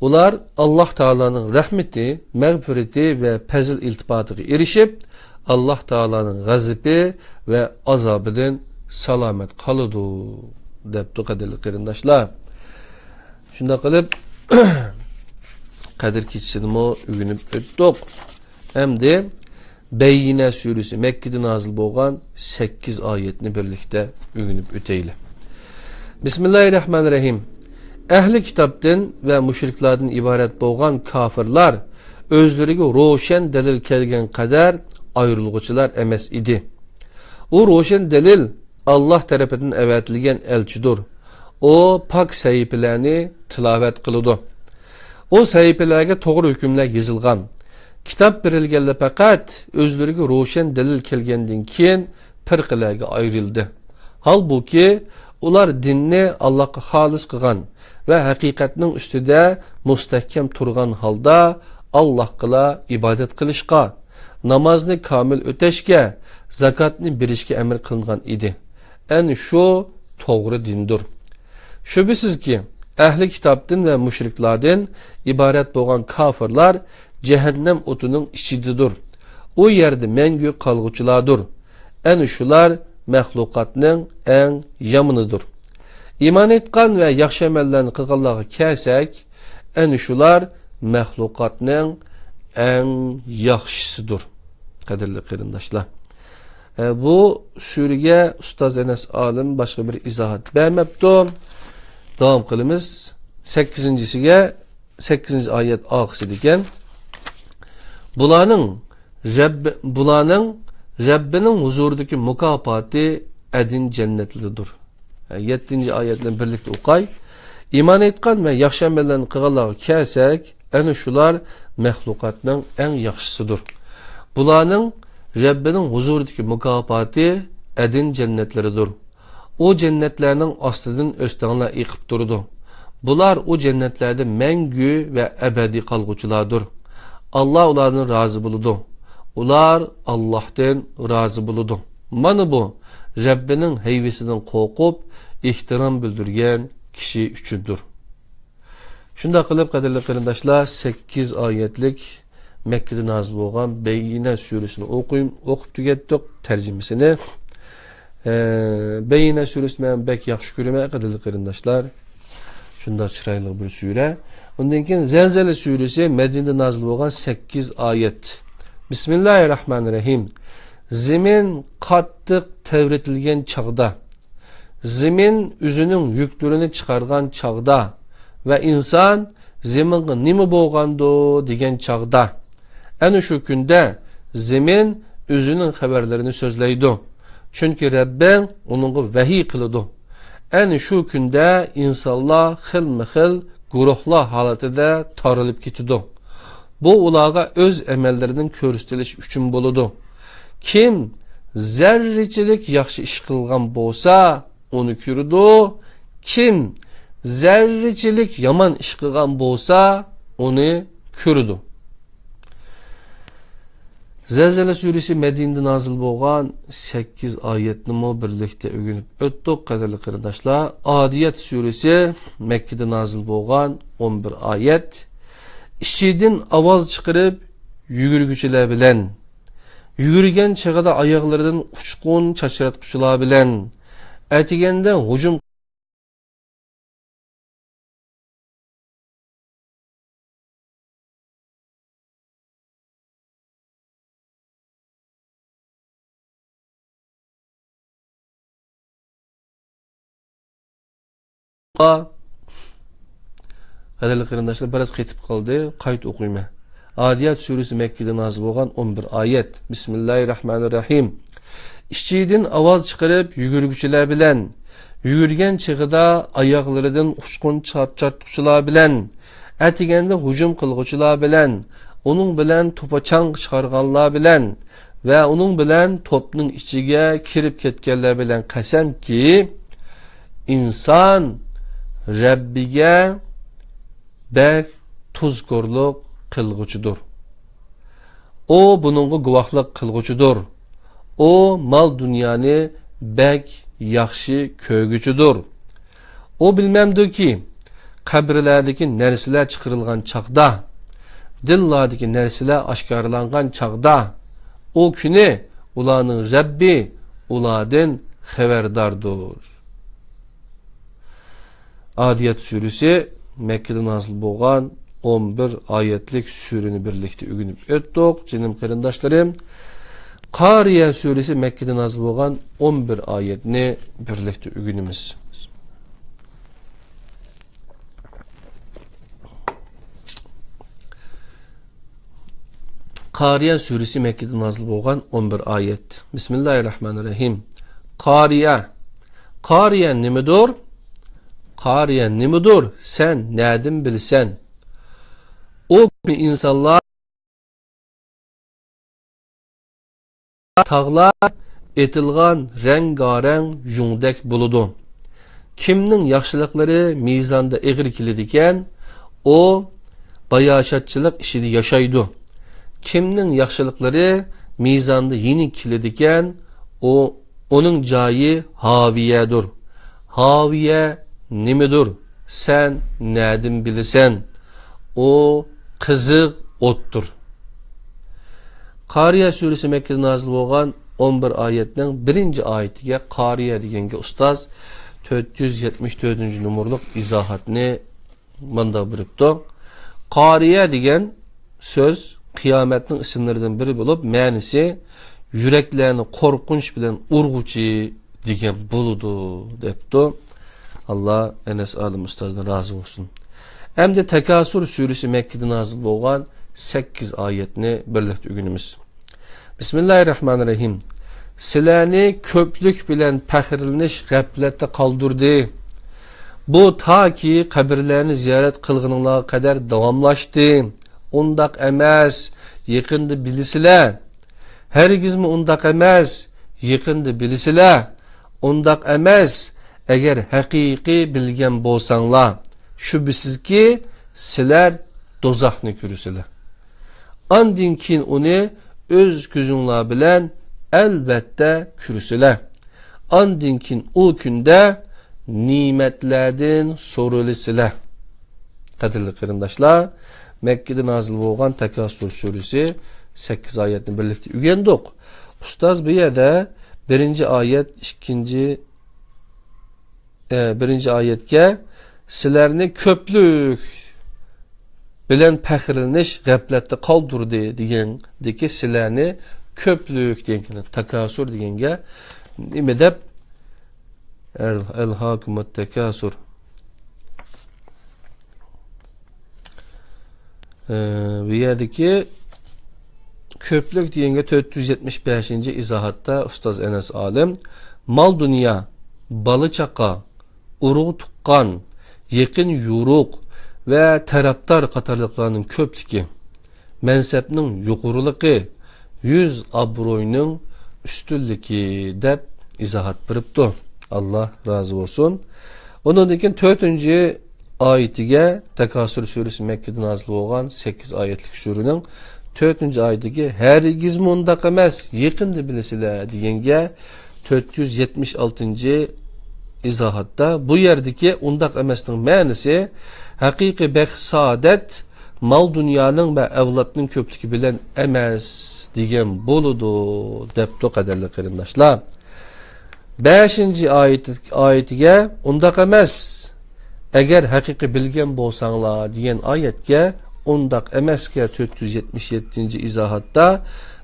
A: ular Allah Taala'nın rahmeti, mağfireti ve pezil iltifatıga erişip Allah Taala'nın gazibi ve azabından salamet kalıdı depti kadirli kırındaşlar. Şunda kılıp Kadir keçisini o ügünüp öttük. Hem de Beyyine suresi Mekke'de nazil bolgan 8 ayetini birlikte ügünüp öteyle. Bismillahirrahmanirrahim. Ehli kitapdan ve müşriklerden ibaret bolgan kafirlar özlerine roşen delil kelgen kadar ayrılgıçılar emes idi. O roşen delil Allah tarafından evetilgen elçidir. O pak sahiplerini tilavet kılıdı. O sahipelerge doğru hükümler yazılgan. Kitap berilgende fakat özlerine roşen delil kelgenden keyin firqalarga ayrıldı. Halbuki ular dinni Allah'a halis kılgan ve hakikatning üstüde mustahkem turgan halda Allah'a ibadet kılışqa, namazni kamil öteşke, zakatni berishga emir kılıngan idi. En şu doğru dindir. Şüphesiz ki ehli kitaptan ve müşriklerden ibaret bolgan kafirlar cehennem otunun içididir. O yerde mengü kalgıçılardır. En şular məxluqatның en yamınıdır. İman etqan ve yaxşı əməllərini qılğanlarga kəlsək, en şular məxluqatның en yaxşısıdır. Qadirli qırındaşlar. Bu sureye Ustaz Enes Alim başka bir izahat vermepti. Devam kılımız 8. ayet ağısı diken. Bulanın Rabbinin huzurundaki mukafati edin cennetlidir. 7. ayetle birlikte okay. İman etqan və yaxşı əməllərini qılğanlarga kəlsək, ana şular məxluqatның ən yaxşısıdır. Bularning Rabbining huzuridagi mukofoti adin cennetleridir. O cennetlerinin astidan östənglər eqib durdu. Bular o cennetlerde məngü və əbədi qalğuculardır. Allah onlardan razı buludu. Ular Allah'tan razı buludu. Mana bu Rabbinin heyvisinden korkup ihtiram bildirgen kişi üçündür. Şunda qilib qadirli qarindoshlar 8 oyatlik Mekke'de nazil bo'lgan Beyyine suresini o'qib tugatdik tarjimasini. Beyyine suresi men bek yaxshi ko'raman qadirli qarindoshlar. Shunda chiroyli bir sure. Undan keyin Zelzele suresi Medine'de nazil bo'lgan 8 oyat. Bismillahirrahmanirrahim. Zemin qattiq tevretilgen çağda, zemin üzünün yüklerini çıkargan çağda ve insan zeminga nima bo'lgando degan çağda, ana shu kunda zemin üzünün haberlerini sözleydi. Çünkü Rabbim onunla vahiy qiladi. Ana shu kunda insanlar xilma-xil guruhlar holatida tarilib ketadi. Bu ularga öz emellerinin ko'rsatilishi uchun bo'ladi. Kim zerrecilik yaxshi ish qilgan bo'lsa, onu ko'rdi. Kim zerrecilik yaman ish qilgan bo'lsa, onu ko'rdi. Zelzele suresi Medine'de nazil bo'lgan 8 oyatni birlikte o'rganib o'tdik qadirli qarindoshlar. Adiyat suresi Mekke'de nazil bo'lgan 11 oyat. İşidin ovoz chiqarib yugurguchilar bilan, yugurgan chig'ida oyoqlaridan uchqun chachratquchilar bilan atiganda hujum qadirli qarindoshlar biraz ketib qoldi, qayt o'qiyman. Adiyat suresi Mekke'de nazil bo'lgan 11 oyat. Bismillahirrahmanirrahim. İşçidin ovoz chiqarib yugurguchilar bilan, yugurgan chig'ida oyoqlaridan uchqun charchatquchilar bilan, atiganda hujum qilg'uchilar bilan, uning bilan to'pachang chiqarganlar bilan va uning bilan to'pning ichiga kirib ketganlar bilan qasamki, inson Rabbiga bek tuzkorluq qilg'uchidir. O bununla guvohlik qilg'uchidir. O mal dunyoni bek yaxshi ko'rguchidir. O bilmamdiki, qabrlardagi narsalar chiqarilgan chaqda, dillardagi narsalar oshkorlangan chaqda, o kuni ularning Rabbi ulardan xabardardir. Adiyat suresi Mekke'de nazil bo'lgan 11 oyatlik sureni birlikte o'rganib o'tdik. Jinim qarindoshlarım, Qariya suresi Mekke'de nazil bo'lgan 11 oyatni birlikte o'rganamiz. Qariya suresi Mekke'de nazil bo'lgan 11 oyat. Bismillahirrahmanirrahim. Qariya. Qariya nimadir? Qariya nimadir? Sen nereden bilsen? O insanlar tağlar etilgan rengarenk yungdek buludu. Kimning yaxshilıkları mizanda egri kilediken, o bayaşatçılık işidi yaşaydı. Kimning yaxshilıkları mizanda yenik kilediken, onun cayi haviyedir. Haviye nimedir? Sen nereden bilirsen? O kızık ottur. Qariya suresi Mekke'de nazil bo'lgan 11 oyatning 1-oyatiga Qariya deganga ustoz 474 numurluq izohatni manda biribdi. Qariya degan söz qiyomatning ismlaridan biri bo'lib, ma'nisi yuraklarni qo'rqinch bilan urg'uchi degan bo'ladi debdi. Allah Enes alim ustozdan razı olsun. Hem de Tekasur suresi Mekke'de nazil bo'lgan 8 oyatni birlikte o'rganamiz. Bismillahirrahmanirrahim. Sizlarni ko'plik bilan faxrlanish g'aflatda qoldirdi. Bu ta ki kabirlerini ziyaret kılgınlığa kadar davamlaştı. Undak emas, yakında bilisile. Hergiz mi undak emas, yakında bilisile. Undak emas, eğer hakiki bilgen bolsanlar, şüphesiz ki siler dozakni kürüsüler. Andin kin onu öz küzünler bilen elbette kürüsüler. Andin kin o günde nimetlerden sorulisiler. Kadirli kırındaşlar, Mekke'de nazil olgan Tekasur suresi 8 ayetini birlikte ügendik. Ustaz bir yerde birinci ayetke sizlerini köplük bilen pəxirleniş qəflətdə qaldırdı degəndəki sizlerini köplük degən Tekasur degəngə imedəb el-hakumut tekasur bu yerdeki köplük degəngə 475-ci izahatda Ustaz Enes Alim mal dünya, balı çaqa, uruq tuqqan, yakın yuruq ve taraftar qatarlıqlarının köplüki, mensepnin yuquruluqi, yüz abroyunun üstünlüki deb izahat biripti. Allah razı olsun. Onun için 4. ayetige Tekasur suresi Mekke'de nazil olgan 8 ayetlik surunun 4. ayetigi hergiz mundaq emas, yaqinda bilisizlar degenge 476. izahatta bu yerdeki undaq emasning ma'nisi haqiqiy baxt saadet mal dunyanın ve evlatının köplüğü bilen emas degan boludu debdi qadarli qarindoshlar. 5. ayetiga undaq emas eğer haqiqiy bilgen bolsanglar degan ayetga undaq emasga 477. izahatta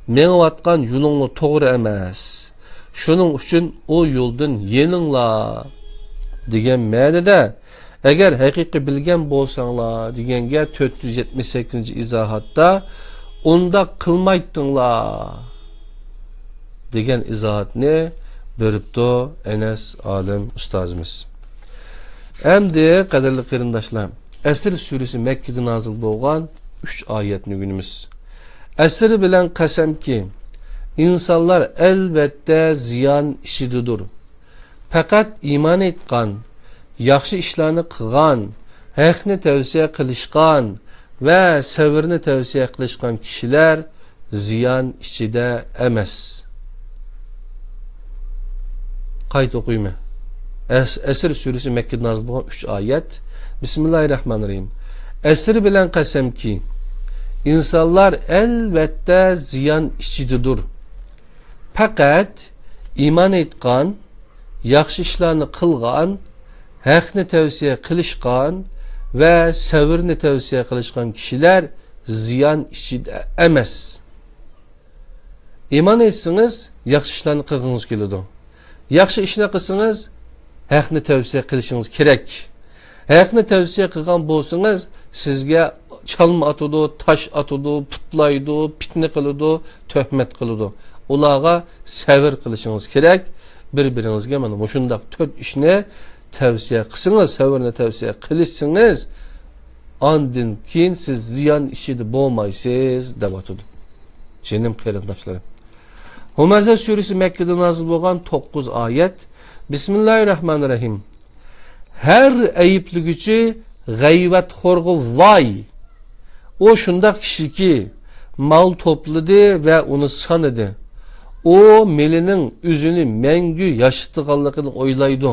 A: meňiwatgan yolunla toğru emas. Şunun üçün o yoldan yeninglar degan ma'noda eğer haqiqiy bilgen bolsanglar degenge 478. izahatta undaq qilmaytdinglar degan izahatni beripdi Enes Alim ustozimiz. Endi qadirli qarindoshlar, Asr suresi Mekke'de nazil bo'lgan 3 ayetni günümüz. Asr bilan qasamki insanlar elbette ziyan işididir. Fakat iman etgan, yaxshi ishlarni qilgan, haqni tavsiya qilishgan ve sabrni tavsiya qilishgan kishilar ziyan ichida emas. Qayt o'qiyman. Asr suresi Mekke'de nazil bo'lgan 3 ayet. Bismillahirrahmanirrahim. Asr bilan qasamki insanlar elbette ziyan ichididir. Fakat iman etgan, yaxshi ishlarni qilgan, haqni tavsiya qilishgan ve sabrni tavsiya qilishgan kishilar ziyan ichida emas. İman etsiniz, yaxshi ishlarni qilgingiz keladi. Yaxshi ishlar qilsangiz, haqni tavsiya qilishingiz kerak. Haqni tavsiya qilgan bo'lsangiz, sizga çalma atıdı, taş atıdı, putlaydı, fitne qiladi, töhmet qiladi. Ularga sabr qilishiniz kerak. Bir-biringizga mana mushundaq 4 ishni tavsiya qilsangiz, sabrni tavsiya qilsangiz, andin keyin siz ziyon ishida bo'lmaysiz deb atadi. Jenim qarindoshlarim. Humaza suresi Mekke'de nazil bo'lgan 9 ayet. Bismillahirrahmanirrahim. Her ayıplıgücü gayvet horgu vay. O şundaq kişi ki mal topladı ve onu sanıdı. O melinin üzünü mengü yaşıtlıqanlığını oylaydı.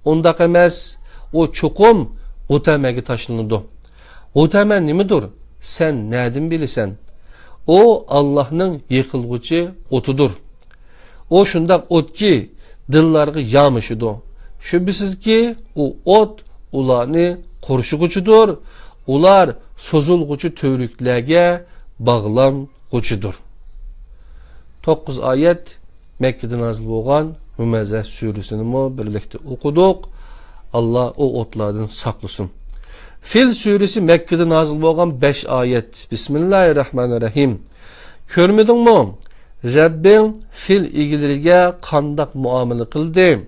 A: Ondaq emas, o çokum otamagi taşlanıdı. Otama nimidir? Sen nädin bilisen? O Allah'ın yıkılgıcı otudur. O şundaq ot ki dillarga yamışıdı. Şüphesiz ki o ot ularni qoruşugucudur. Ular sozulgucu tövlüklerge bağlangucudur. 9 ayet Mekke'de nazil bo'lgan Humaza suresini birlikte okuduk. Allah o otlardan saklasın. Fil suresi Mekke'de nazil bo'lgan 5 ayet. Bismillahirrahmanirrahim. Görmedin mi? Rabbim fil ilgileriga qandaq muamele qildi.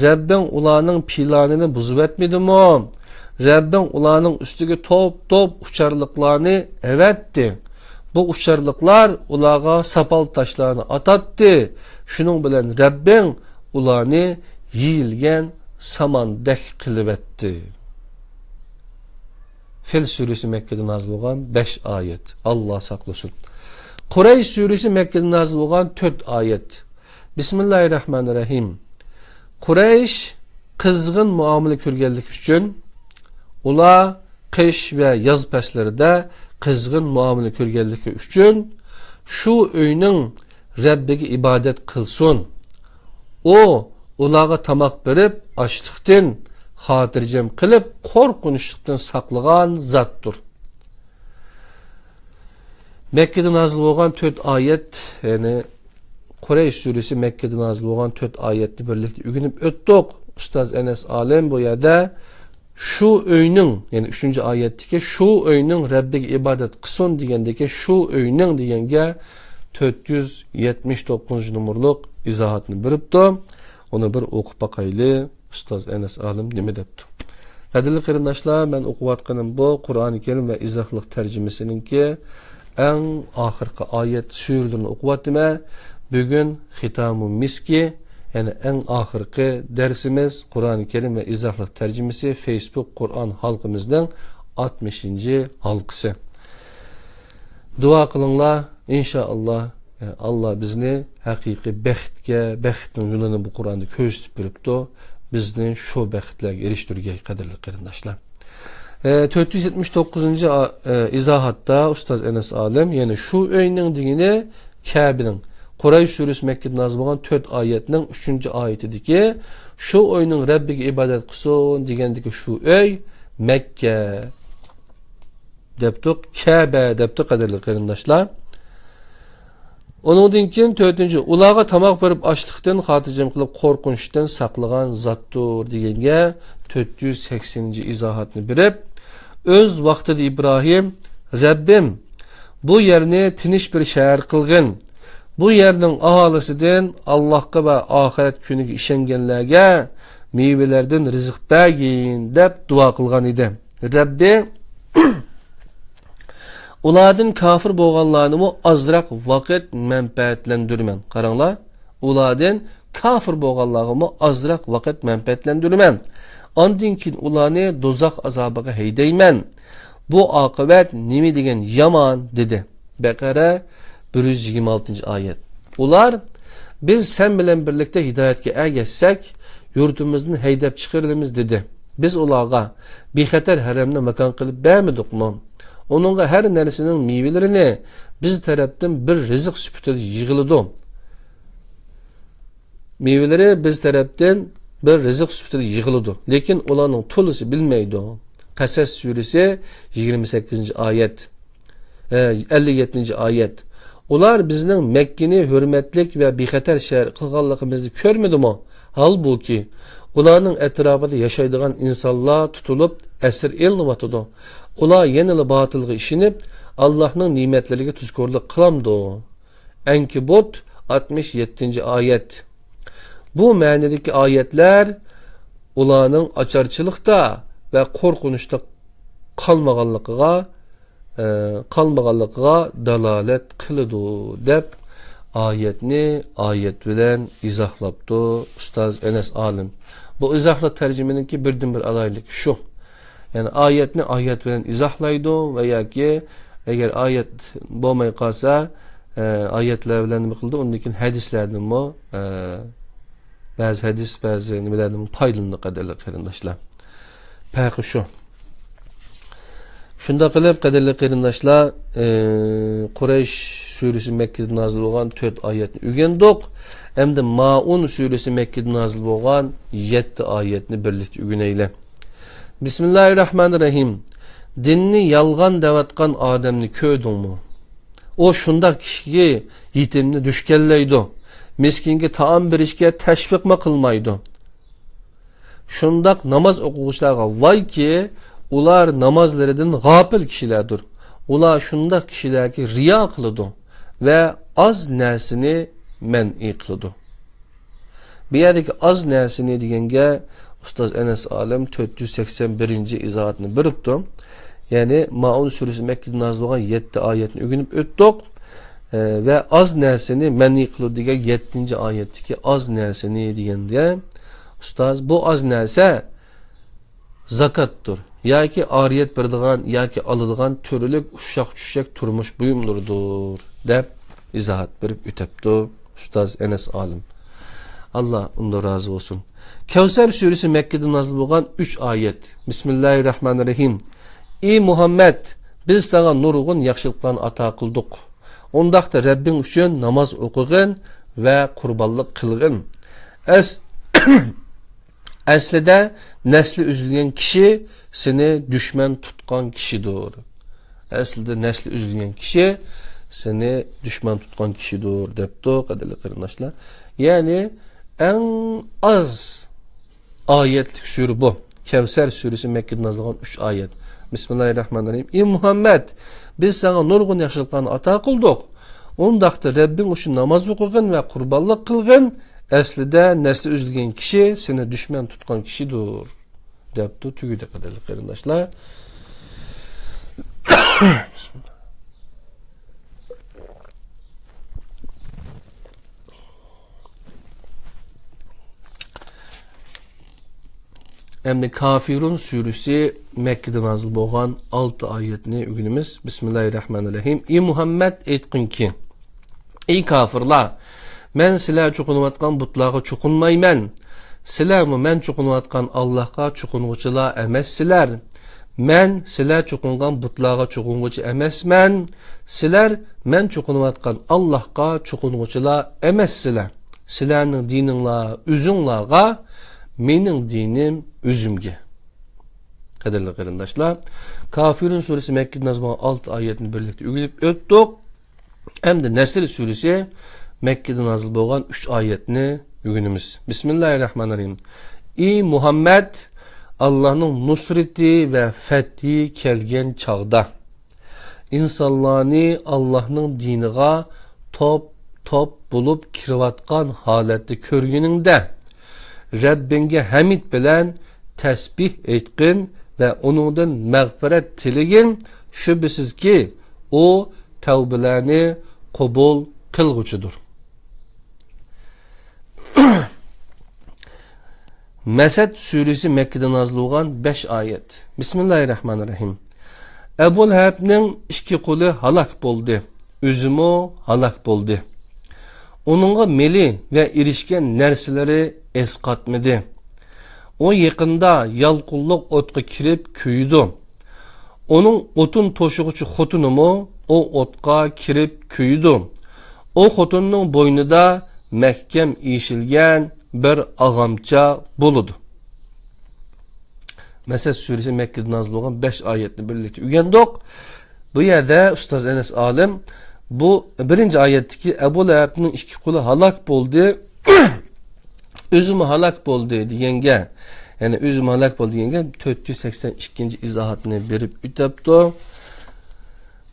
A: Rabbin ularning planini buzib etmedimi? Rabbin ularning üstüge top uçarlıklarını evetdi. Bu uçarlıklar ularga sapal taşlarını atattı. Şunun bilen Rabbin ularını yiyilgen samandek kılıp etti. Fil suresi Mekke'de nazil olan 5 ayet. Allah saklasın. Kureyş suresi Mekke'de nazil olan 4 ayet. Bismillahirrahmanirrahim. Kureyş kızgın muamele körgellik üçün ular kış ve yaz peslerinde kızgın muamele körgellik üçün şu öyünün Rabbiga ibadet kılsın. O ularga tamak berip açlıktan hatircem kılıp korkunçluktan saklagan zattır. Mekke'de nazil olan 4 ayet, yani Kureyş suresi Mekke'de nazil olan 4 ayetli birlikte ügünüp öttük. Ustaz Enes Alem bu yerde şu öyünün, yani 3. ayetteki şu öyünün Rabbiga ibadet kılsın degendeki şu öyünün degenge 479 numurluk izahatını beripdi. Onu bir okup bakaylı. Ustaz Enes Alem nime depti. Kadirli kırımdaşlar, ben okuvatkanım bu Kur'an-ı Kerim ve izahlık tercümesinin ki en ahirki ayet sürülerini okuvatime. Bugün Hitam-ı Miski, yani en ahirki dersimiz Kur'an-ı Kerim ve izahlık tercümesi Facebook Kur'an halkımızdan 60. halkısı. Dua kılınla inşallah Allah bizni hakiki behtge, behtin yolunu bu Kur'an'da köstüp biripti. Bizni şu behtlerge eriştirgey kadirli kırındaşlar. 479. izahatta Ustaz Enes Alem, yani şu öyünün dini Kabe'nin Kureyş suresi Mekke'de nazil olan 4 ayetinin 3. ayetideki şu öyünün Rabbiga ibadet kılsın degendeki şu öy Mekke deptik, Kabe deptik kadirli kırındaşlar. Onun dinkin 4. Ulağa tamak verip açlıktan hatircem kılıp korkunçtan saklagan zattır degenge 480. izahatını berip öz vaktida İbrahim Rabbim bu yerini tiniş bir şehir kılgın. Bu yerning ahalisidan Allah'a ve ahiret günüge işengenlerge meyvelerden rızık bergin dep dua kılgan idi. Rabbi ulardan kafir bolganlarını azrak vakit menfaatlendirmen. Qaranglar, ulardan kafir bolganlarını azrak vakit menfaatlendirmen. Ondan keyin ularni dozaq azabiga heydayman. Bu akıbet nimi degen yaman dedi. Bekara 126. ayet. Ular biz sen bilen birlikte hidayetke ergeçsek yurtumuzdan heydep çıkarılımız dedi. Biz ularga bexatar haremne makan kılıp bermedik mi? Onunla her neresinin meyvelerini biz taraftan bir rızık süpütüde yığılıdı. Meyveleri biz taraftan bir rızık süpütüde yığılıdı. Lekin olanın tolusu bilmeydi. Kasas suresi 28. ayet. 57. ayet. Ular bizning Mekke'ni hürmetlik ve bexatar şehir kılganlığımızı körmedi mi? Halbuki ularning etrafında yaşaydigan insanlar tutulup esir elinıvatıdı. Ular yenili batılgı işinip Allah'ın nimetleriga tuzkorlik kılamdı. Enkibut 67. ayet. Bu ma'nidagi ayetler ularning açarçılıkta ve korkunçta kalmaganlığa dalalet kılıdı dep ayet bilen izahlaptı Ustaz Enes Alem. Bu izahla tercümeninki birden bir alaylık şu. Yani ayet bilen izahlaydı veya ki eğer ayet bo'lmay qalsa ayetler bilen mi kıldı? Onun için hadislerden mi bazı hadis bazı nimelerden paylandı kadarlı kırındaşlar. Peki şu. Şunda qilib qadirli qarindoshlar, Quraysh suresi Mekke'de nazil bo'lgan 4 oyatni o'rgandik. Endi Maun suresi Mekke'de nazil bo'lgan 7 oyatni birlikda o'rganaylik. Bismillahirrahmanirrahim. Dinni yalgan devatgan odamni ko'rdingmi? O shundoq kishiga yetimni dushkallaydi. Miskinga taom berishga tashviq qilmaydi. Shundoq namoz o'quvchilarga voyki, ular namazlarından gafil kişilerdir. Ular şunda kişilerki riya kılıdı ve az nersini men'i kılıdı. Bu yerdeki az nersini degenge Ustaz Enes Alem 481. izahatını biripti. Yani Maun suresi Mekke'de nazil olan 7 ayetini ögünüp öttük. Ve az nersini menni kılı degen 7. ayetteki az nersini degende Ustaz bu az nerse zakattır. Ya ki ariyet berdigan ya ki alıdığan türlük uşak turmuş buyumlurdur dep izahat berip ütepti Ustaz Enes Alim. Allah ondan razı olsun. Kevser suresi Mekke'de nazil olan 3 ayet. Bismillahirrahmanirrahim. Ey Muhammed, biz sana nurgun yaxşılıklarını ata kıldık. Ondaqda Rabbin üçün namaz okuğun ve kurbanlık kılgın. Aslida nesli üzülgen kişi seni düşman tutkan kişidir. Aslida nesli üzülgen kişi seni düşman tutkan kişidir depti kaderli kardeşler. Yani en az ayetlik sure bu. Kevser suresi Mekke'de nazil olan 3 ayet. Bismillahirrahmanirrahim. Ey Muhammed, biz sana nurgun yaxşılıklarını ata kıldık. Ondaqda Rabbin üçün namaz okuğun ve kurbanlık kılgın. Aslida nesli üzülgen kişi seni düşman tutkan kişidir. Depti tügüde kaderli kardeşler. Emni Kafirun suresi Mekke'de nazil bolgan 6 ayetini ögünümüz. Bismillahirrahmanirrahim. Ey Muhammed aytqin ki: Ey kafirlar, men sizlar çoqunuvatkan butlarga çoqunmayman. Sizlarmı men çoqunuvatkan Allah'a çoqunguchilar emassizlar. Men sizlar çoqungan butlarga çoqunguchi emasman. Sizlar men çoqunuvatkan Allah'a çoqunguchilar emassizlar. Sizlarning dininglar üzünglarga, mening dinim üzümge. Kaderli kardeşler, Kafirun suresi Mekke'de nazil olan 6 ayetini birlikte ögülüp öttük. Hem de Nesr suresi Mekke'de nazil olan 3 ayetini ögünümüz. Bismillahirrahmanirrahim. Ey Muhammed, Allah'ın nusreti ve fethi kelgen çağda insanlarını Allah'ın diniga top bulup kirivatkan halette körgününde Rabbinge hamid bilen tesbih etkin ve onundan mağfiret tilegin. Şüphesiz ki o tevbelerini kabul kılgıcıdır. Mesed suresi Mekke'de nazil olan 5 ayet. Bismillahirrahmanirrahim. Ebu Leheb'nin iki kulu halak buldu. Üzümü halak buldu. Onunla meli ve irişken nerseleri eskatmedi. O yakında yalqulluk otqa kirip köyüdü. Onun otun toşuğucu xotunumu o otqa kirip köyüdü. O xotunun boynunda mehkem işilgen bir ağamça buludu. Mesed suresi Mekke'de nazil olan 5 ayetli birlikte ügendik. Bu yerde Ustaz Enes Alim bu birinci ayetteki Ebu Leheb'nin iki kulu halak buldu. Üzümü halak buldu diyenge. Yani üzümü halak buldu diyenge 482. izahatını verip ütepti.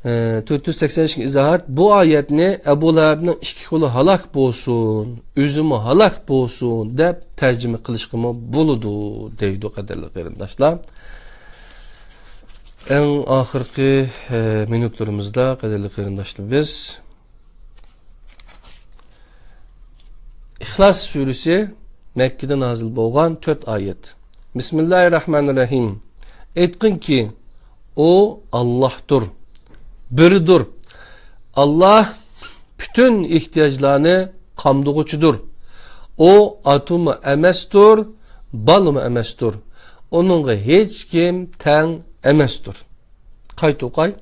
A: 482 izahat bu ayetini Ebu Leheb'nin iki kulu halak bolsun, üzümü halak bolsun dep tercüme kılışkımı buludu deydi kaderli kardeşler. En ahirki minutlarımızda kaderli kardeşler biz İhlas suresi Mekke'de nazil bolgan 4 ayet. Bismillahirrahmanirrahim. Etkin ki o Allah'tır. Biridir. Allah bütün ihtiyaçlarını kamdıgıçıdır. O atımı emestir, balımı emestir. Onunla hiç kim ten emestir. Kayıt okay.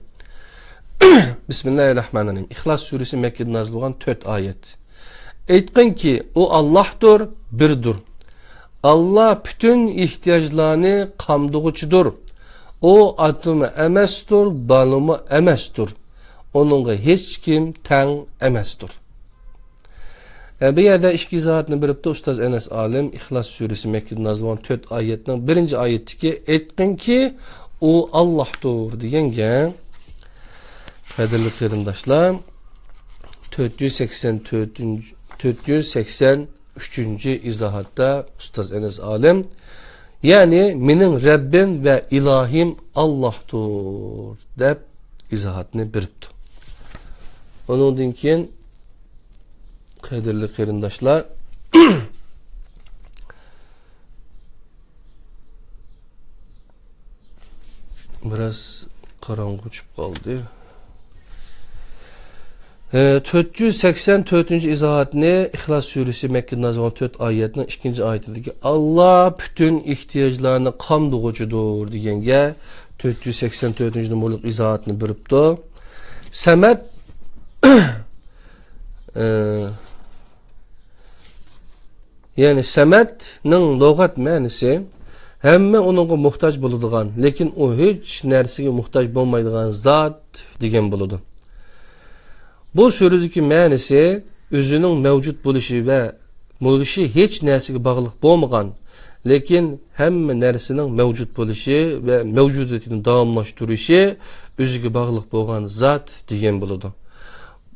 A: Bismillahirrahmanirrahim. İhlas suresi Mekke'de nazil olan 4 ayet. Etkin ki o Allah'tır, birdir. Allah bütün ihtiyaçlarını kamdıgıçıdır. O atımı emestir, balımı emestir. Onunla hiç kim ten emestir. Bir yerde iki izahatını birlikte Ustaz Enes Alim İhlas suresi Mekke'de nazil olan 4 ayetten birinci ayetteki etkin ki o Allah'tır diyenge kaderli kardeşler 484. 3. izahatta Ustaz Enes Alim, yani mening Rabbim ve ilahim Allah'tur deb izahatını beripti. Onundan keyin qadrli qarindoshlar, biraz qarong'u tushib qoldi. 484. izohatni İhlas suresi Mekke'de nazil 4 ayetinin 2. ayetindeki Allah bütün ihtiyaçlarını qamdug'uchidir deganga 484. numaralı izohatni beribdi. Samet yani Samet'ning lug'at ma'nosi hamma uningga muhtoj bo'ladigan, lekin u hech narsaga muhtoj bo'lmaydigan zot degan bo'ladi. Bu suradagi ma'nosi o'zining mavjud bo'lishi va bo'lishi hech narsaga bog'liq bo'lmagan, lekin hamma narsaning mavjud bo'lishi va mavjudiyatini davomlashtirishi o'ziga bog'liq bo'lgan zot degan bo'ladi.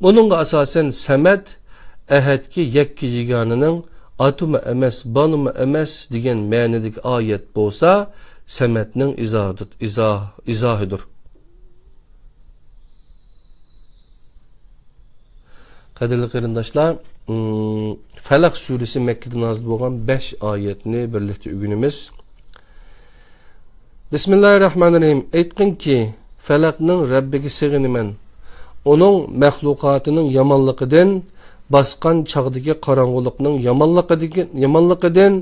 A: Buningga asosan Samet ahadki yakki jiganining atuma emas, banuma emas degan ma'nodagi oyat bo'lsa, Sametning izohidir. Qadrli qarindoshlar, Falaq suresi Mekke'de nazil bo'lgan 5 oyatni birlikda o'rganamiz. Bismillahirrahmanirrahim. Aytqinki, Falaqning Rabbiga sig'inaman. Onun mahluqatining yomonligidan, basqan chog'dagi qorong'ulikning yomonligidan,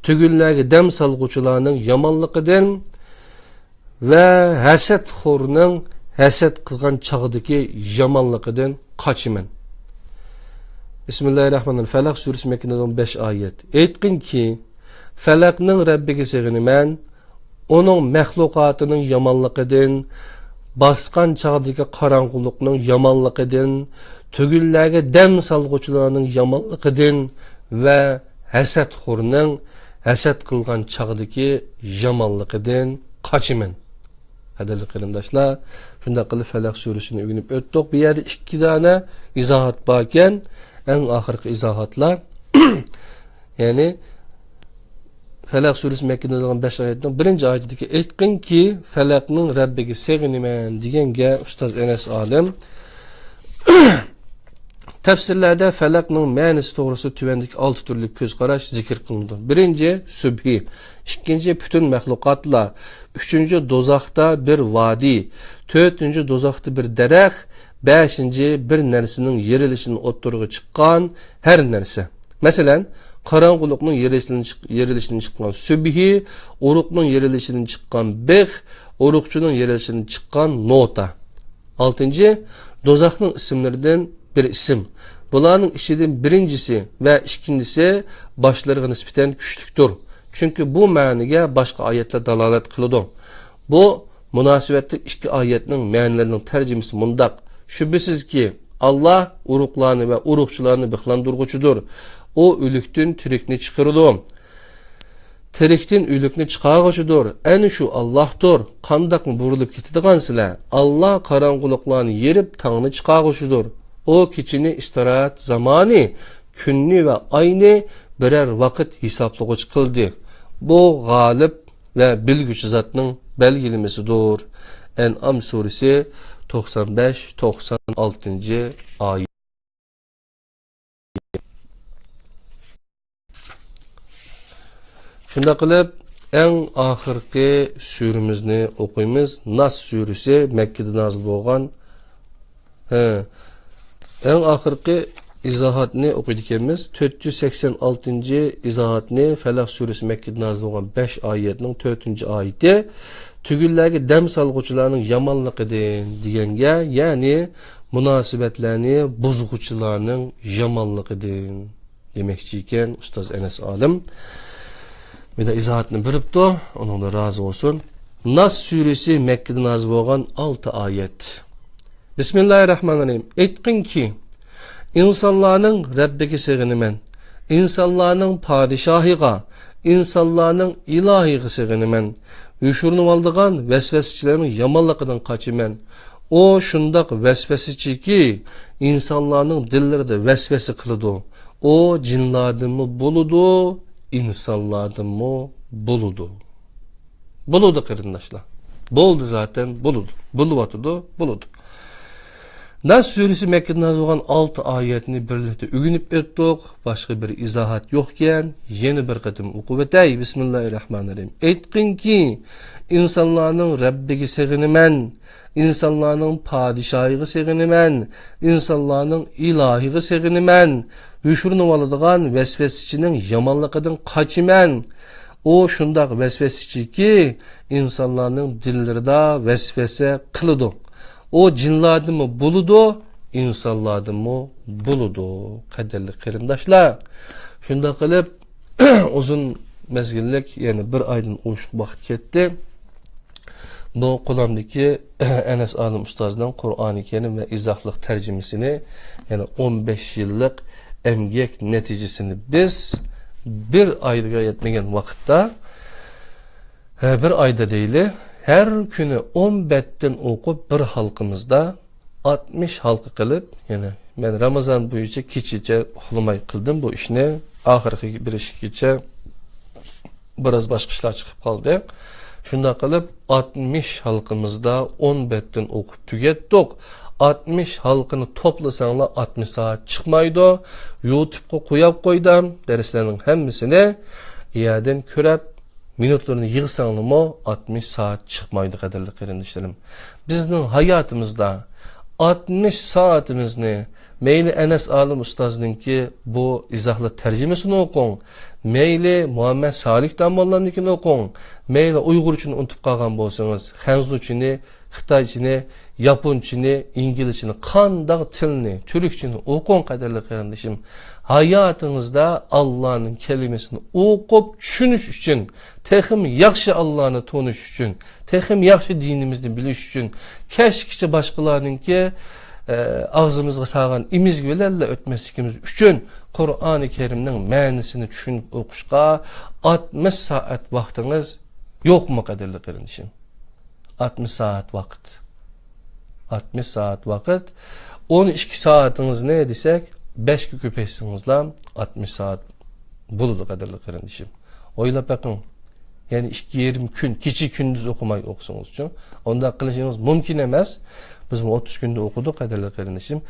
A: tugunlarga dam solg'uvchilarning yomonligidan va hasadxo'rning hasad qilgan chog'dagi yomonligidan qochaman. Bismillahirrahmanirrahim. Falaq suresi Mekke'de 5 ayet. Aytqinki, Falaqning Rabbiga sig'inaman. Onun mahluqatining yomonligidan, basqan chog'dagi qorong'ulikning yomonligidan, tugunlarga dam solg'uvchilarning yomonligidan va hasadxo'rning hasad qilgan chog'dagi yomonligidan qochaman. Qadrli qarindoshlar, shunday qilib Falaq suresini o'rganib o'tdik. Bu yerda 2 dona izohat bor ekan. En ahirki izahatlar yani Falaq suresi Mekke'de yazılan 5 ayetten 1. ayetindeki aytqin ki Falaqning Rabbiga sig'inaman deganga Ustaz Enes Alim tafsirlarda Falaqning ma'nosi to'g'risida tuvandagi 6 turli ko'z qarash zikr qilindi. 1. Subhi, 2. bütün mahluqotlar, 3. do'zaxda bir vadi, 4. do'zaxda bir daraxt, 5. bir narsaning yerilishini o'ttirg'i chiqqan her narsa. Masalan, qorong'ulikning yerilishini chiqqan subhi, uruqning yerilishini chiqqan bix, uruqchining yerilishini chiqqan nota. 6. do'zaxning ismlaridan bir isim. Bularning ichidan birincisi ve ikincisi başlarına nisbeten güçlüktür. Çünkü bu ma'niga başka ayetler dalalet kıldı. Bu münasebetli 2 ayetning ma'nilarının tercümesi mundaq. Şüphesiz ki Allah uruqlarını ve uruqçularını bıxlandırğucudur. O ölükten tirikni çıkarıdı. Tirikten ölükni çıkarğucudur. En şu Allah'tır. Qandaq mı burulup ketadigansizlar? Allah qarang'uliqlarni yerib tangni çıkarğucudur. O keçini istirahat zamanı, günni ve ayni birer vakit hesaplag'uch qildi. Bu g'olib ve bilgüchi zatning belgilemesidir. En'am suresi 95-96 ayet. Shunda qilib en ahirki suremizni o'qiymiz. Nas suresi Mekke'de nazil bo'lgan. En ahirki izohatni o'qiydiganmiz. 486 izohatni Falaq suresi Mekke'de nazil bo'lgan 5 oyatning 4 oyati. Tügüllerge dem salgıçılarının yamanlıqıdır deganga, yani münasibetlerini bozguçularının yamanlıqıdır demekçi iken Ustaz Enes Alim. Bir de izahatını biripti, onun da razı olsun. Nas suresi Mekke'de nazil bo'lgan 6 ayet. Bismillahirrahmanirrahim. Aytqin ki, insanlarning Rabbiga sig'inaman, insanlarning padişahiga, insanlarning ilahiga sig'inaman. Uyuşurnum aldığan vesvesçilerin yamanlıqıdan kaçımen. O şundaq vesvesici ki insanların dilleri de vesvesi kılıdı. o cinlardan mı buludu, insanlardan mı buludu. Buludu kırındaşlar. Boldu zaten buludu. Buluvatıdı, buludu. Nas suresi Mekke'de nazil olan 6 ayetini birlikte ügünüp ettik. Başka bir izahat yokken yeni bir kıtım okup etey. Bismillahirrahmanirrahim. Etkin ki insanların Rabbigi seginimen, insanların padişahı seginimen, insanların ilahi seginimen, hüşürünü valıdığan vesvesçinin yamanlıkıdan kaçımen. O şundak vesvesçi ki insanların dillerinde vesvese kılıdı. O cinlardı mı buludu, insanlardı mı buludu. Kaderli kırımdaşlar. Şunda kılıp uzun mezgillik, yani bir aydan uşuk vakit ketdi. Bu Kulam'daki Enes Alım Ustaz'dan Kur'an-ı Kerim ve izahlık tercümesini, yani 15 yıllık emgek neticesini biz bir ayda yetmegen vakitte, bir ayda değil, her günü 10 betten okup bir halkımızda 60 halkı kılıp, yani ben Ramazan boyunca kiçice hulumay kıldım bu işini. Ahirki bir işkice biraz başka işler çıkıp kaldı. Şunda kılıp 60 halkımızda 10 betten okup tükettik. 60 halkını toplasanlar 60 saat çıkmaydı. YouTube'a koyup koydum. Derslerinin hemmisini iyaden körep minutlarını yığsanlar mı 60 saat çıkmaydı kadarlı kardeşlerim. Bizning hayatımızda 60 saatimizni meyli Enes Alım Ustaz'ınki bu izahlı tercümesini okun, meyli Muhammed Salih Damollar'ınkini okun, meyli Uygurçunu unutup kalgan bolsanız, Hanzuçini, Xitayçini, Yaponçini, İngilizçini, kandaq tilini, Türkçini okun kadarlı kardeşim. Hayatınızda Allah'ın kelimesini okup düşünüş için, texim yaxşı Allah'ını tonuş için, texim yaxşı dinimizni biliş için, keşke başkalarınki ağzımızga sağan imiz bilerle ötmeslikimiz üçün Kur'an-ı Kerim'nin ma'nisini düşünüp okuşqa 60 saat vaktiniz yok mu kadarlı kardeşim? 60 saat vakit. 60 saat vakit. 12 saatiniz ne desek 5 köpeğsinizle 60 saat buludu kadarlı kardeşim. Oyla bakın. Yani 2-20 gün, kiçik gündüz okumayı okusunuz için. Onda kılışınız mümkün emez. Biz 30 günde okuduk kadarlı kardeşim.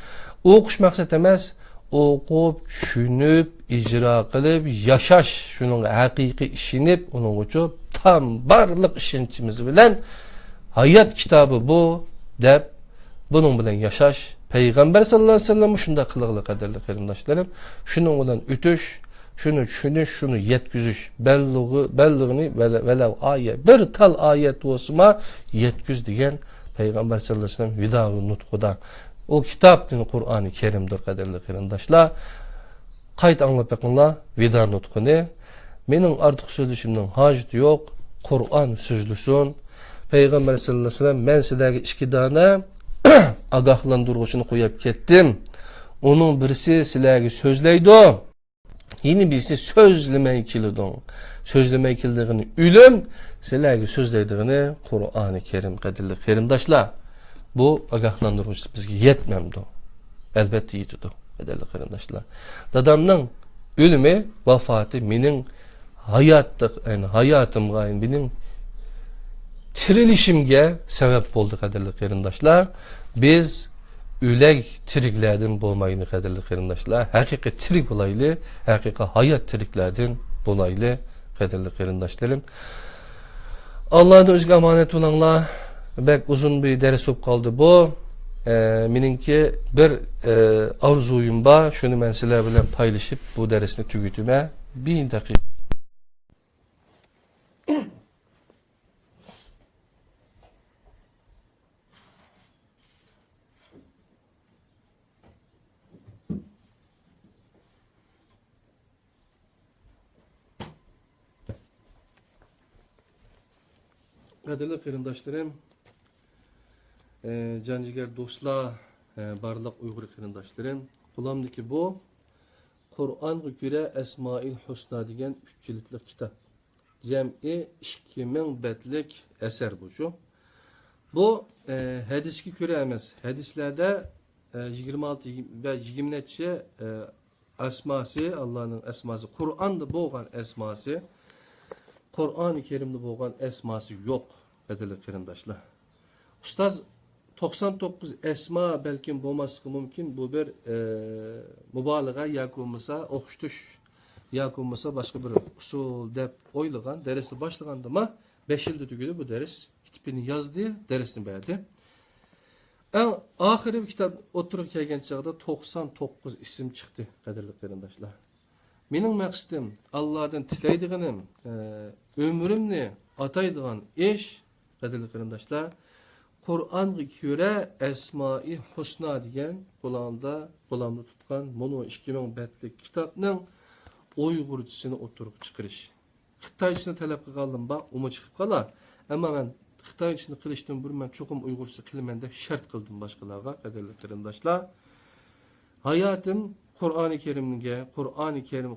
A: Okuş maksat emez. Okup, düşünüp, icra kılıp, yaşaş şunun hakiki işinip, onun için tam barlık işinçimiz bilen hayat kitabı bu dep, bunun bilen yaşaş. Peygamber sallallahu aleyhi ve sellem şunda kılıqlı kadarlı kardeşlerim. Şunun bilen ütüş, şunu düşünüş, şunu yetküzüş, belliğini velev ayet, bir tal ayet olsuma yetküz diyen Peygamber sallallahu aleyhi ve sellem vidağı nutkuda. O kitap din Kur'an-ı Kerim'dir kaderli kırındaşlar. Kayıt anlatmakla vida nutkunu. Menin artık sözlüşümden hacet yok. Kur'an sözlüsün. Peygamber sallallahu aleyhi ve sellem men sizlerge 2 tane agahlandırgıçını koyup kettim. Onun birisi sizlerge sözleydi. Yeni birisi sözlemey kilidin. Sözlemey kildiğini ülüm, sizlerge sözleydiğini Kur'an-ı Kerim kaderli kırındaşlar. Bu agahlandırıcı bizge yetmemdi. Elbette yetidu. Kaderli kırındaşlar. Dadamның ölümü, vafatı menin hayatımga, menin tirilişimge sebep oldu kaderli kırındaşlar. Biz ülek tiriklerden bolmayını kaderli kırındaşlar. Hakiki tirik bulaylı, hakiki hayat tiriklerden bulaylı kaderli kırındaşlarım. Allah'ın özgü emanet olanlar, bek uzun bir ders olup kaldı bu. Meninki bir arzuyum var. Şunu ben sizler bilen paylaşıp bu dersini tükütüme 1 dakika. Kaderli kırındaşlarım, canciger dostlar, barlıq Uygur kırındaşlarım, Kulam'daki bu Kur'an-ı göre Esmail Husna degen 3 ciltlik kitap. Cem'i 2000 betlik eser bu şu. Bu hadiski göre emez. Hadislerde 26 ve 20 netçe esması, Allah'ın esması, Kur'an'da boğan esması, Kur'an-ı Kerim'de boğan esması yok, bedeli kırındaşlar. Ustaz 99 esma belki bulması mümkün, bu bir mübalağa yakılmasa, okşutuş yakılmasa başka bir usul dep oylagan, dersi başlaganda ama 5 yılda tügüdü bu ders. Kitapını yazdı, dersini verdi. Ahiri bir kitap oturup kelgen çağda 99 isim çıktı, kadirli kırındaşlar. Mening maqsadim Allah'dan tileydiğim, ömrümni ataydigan iş, kadirli kırındaşlar, Kur'an'ı göre Esma-i Husna degan qo'lamda tutgan mono 2000 betlik kitapning Uyg'urchasini o'tirib chiqarish. Xitoychasini talab qilgandim ba, umi chiqib qolar. Ammo men Xitoychasini qilishdan burun men cho'qim Uyg'urcha qilaman deb shart qildim boshqalarga, qadrli qarindoshlar. Hayotim Qur'oni Karimga,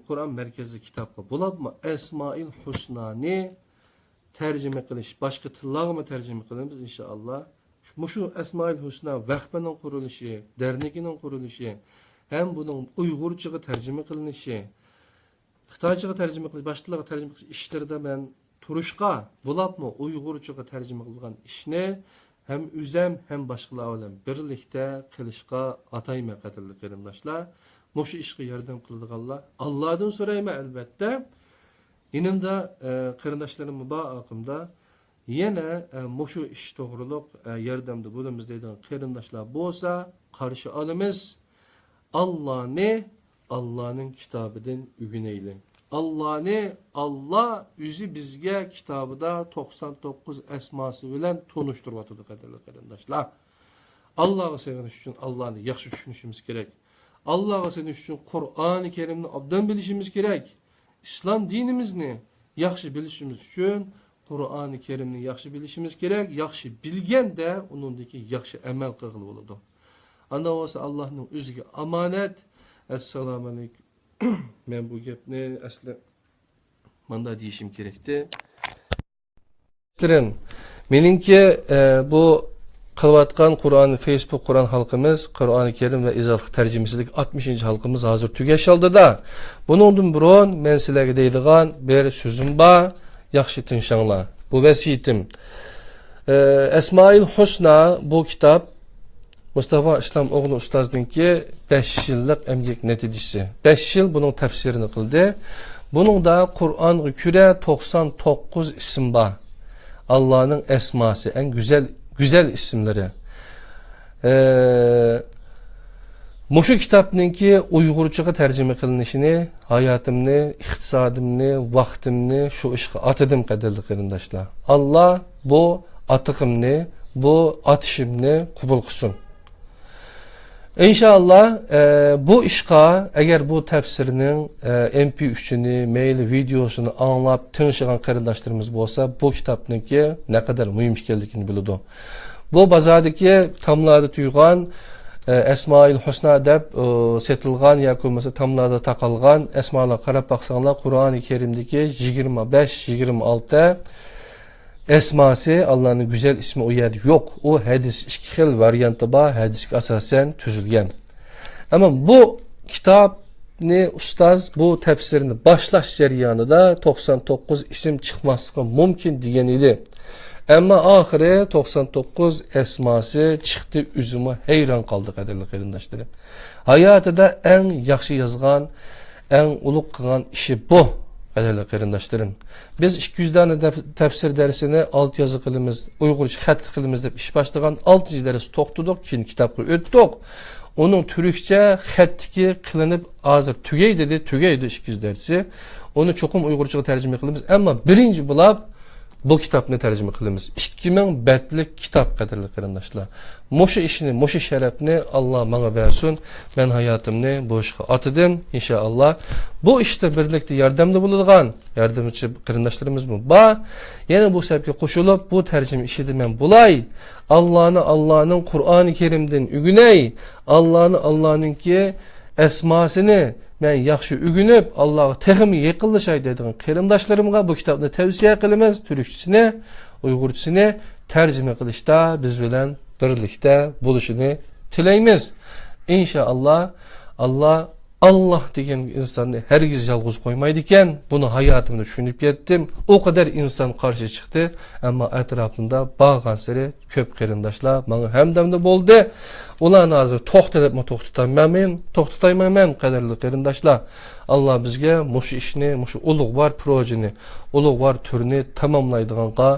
A: Qur'on markaziy kitobga bo'libmi Esma-il Husnani tercüme qilish, başka tillarga tercüme qilamiz inşallah. Şu Esma-il Husna vaqfning qurilishi, dernekining qurilishi, hem bunun Uyg'urchaga tercüme qilinishi, Xitoychaga tercüme qilish, başka tillarga tercüme qilish ishlarida men turishqa bo'libmi Uyg'urchaga tercüme qilgan ishni hem üzem hem başkalar bilan birlikda qilishga atayman qadrli qarindoshlar. Mushu ishga yordam qiladiganlar Allohdan so'rayman albatta. Yanımda qarindoshlarım aqımda yana mushu ish to'g'riliq yordamda bo'lamiz deydigan qarindoshlar bo'lsa, qarshi olamiz. Allah'ning kitobidan o'rganaylik. Allah o'zi bizga kitobida 99 esması bilan tonishtiryapti qadrli qarindoshlar. Allah'a sevinish uchun Allah'ni yaxshi tushunishimiz kerak. Allah'a sevinish uchun Qur'oni Karimni obdan bilishimiz kerak. İslam dinimizni yaxshi bilishimiz uchun Qur'oni Karimni yaxshi bilishimiz kerak. Yaxshi bilganda uningdagi yaxshi amal qilib bo'ladi. Ana bo'lsa Allohning o'ziga omonat. Assalomu alaykum. Men bu gapni asli manda deyishim kerakdi. Meningki bu qilayotgan Facebook Qur'on halkımız, Qur'oni Kerim ve izohli tercümesilik 60. halkımız hazır tugashaldi da. Buningdan burun men sizlarga deydigan bir so'zim bor, yaxshi tinshanglar. Bu vasiyatim. Esma-il Husna bu kitap Mustafa İslam oğlu ustozningki 5 yillik emgek natijasi. 5 yil bunun tafsirini qildi. Buningda Qur'onga ko'ra 99 ism bor. Allah'ın esması, en güzel isimleri. Muşu kitapninki Uyg'urchaga tercüme qilinishini, hayotimni, iqtisodimni, vaqtimni shu ishga atadim qadrli qarindoshlar. Allah bu atiqimni, bu atishimni qabul qilsin. İnşallah bu ishqa agar bu tafsirning MP3'ini, mail videosunu anlab tinchigan qarindoshlarimiz bo'lsa, bu kitobninki ne kadar muhim ekanligini biladi. Bu bozordagi tomlarda tuygan Esma-il Husna deb setilgan yoki bo'lmasa tomlarda taqalgan esmalar qarab baqsanglar Qur'oni Karimdagi 25-26 esması Allah'ın güzel ismi o yerde yok. O hadis iki xil variantı var. Hadisga asasen tüzülgen. Ama bu kitap ne ustaz bu tefsirini başlaş jarayonida 99 isim çıkması mümkün degan edi. Ama ahire 99 esması çıktı, üzüme heyran kaldı qadrli qarindoshlar. Hayatida en yaxshi yazgan, en ulug' qilgan ishi bu. Qadrli qarindoshlar. Biz 200 tane tefsir dersini alt yazı qilimiz, Uyg'urcha xat qilimiz deb ish boshlagan 6. ders to'xtadik, keyin kitobga o'tdik. Onun Türkçe xatdagi qilinib hozir tugaydi 200 dersi. Onu çoxum Uyg'urchaga tercüme qilimiz, ammo birinchi bo'lib bu kitobni tercüme qilamiz. 2000 betlik kitap qadrli qarindoshlar. Mushu ishni, mushu sharafni Allah bana versin. Ben hayatımni bu ishga atadim inşallah. Bu işte birlikte yordamda bo'ladigan yordamchi qarindoshlarimiz bu. Yana bu sababga qo'shilib bu tercüme ishida men bulay. Allah'ın Qur'oni Kerimdan o'rganay. Allah'ınki esmasini men yaxshi o'rganib Allohga texmi yaqinlashay deydigan qarindoshlarımga bu kitobni tavsiya qilamiz. Türkçesini, Uyg'urchasini tercüme qilishda biz bilan birlikda bo'lishini tilaymiz. İnşallah Allah Allah degan insonni hergiz yalğız qo'ymaydi ekan. Buni hayotimda tushunib yetdim. O kadar inson qarshi chiqdi, ammo atrofimda bag'an sari ko'p qarindoshlar menga hamdamda bo'ldi. Ularni hozir to'xtatmayman, qadrli qarindoshlar. Allah bizga mushu ishni, mushu ulug'vor projeni, ulug'vor turni tamomlaydiganqa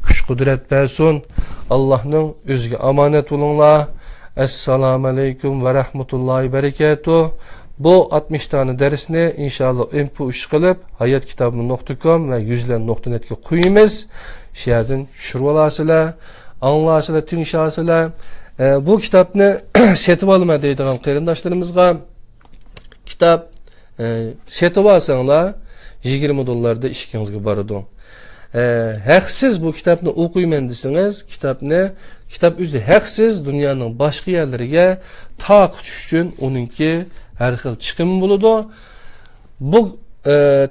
A: kuch-qudrat bersin. Allohning o'ziga omonat bo'linglar. Assalomu alaykum va rahmatullohi barakatuh. Bu 60 tane dersini inşallah MP3 qilib hayotkitobi.com va yuzlan.netga qo'yamiz. Shu yerdan tushirib olasizlar, anglasizlar, tingshasizlar. Bu kitobni setib olma deydigan qarindoshlarimizga kitob setib olsanglar $20 ishingizga boradi. Haqsiz bu kitobni o'qiyman desangiz, kitob o'zi haqsiz dunyoning boshqa yerlariga taqitish uchun uningki her xil chiqim bo'ladi. Bu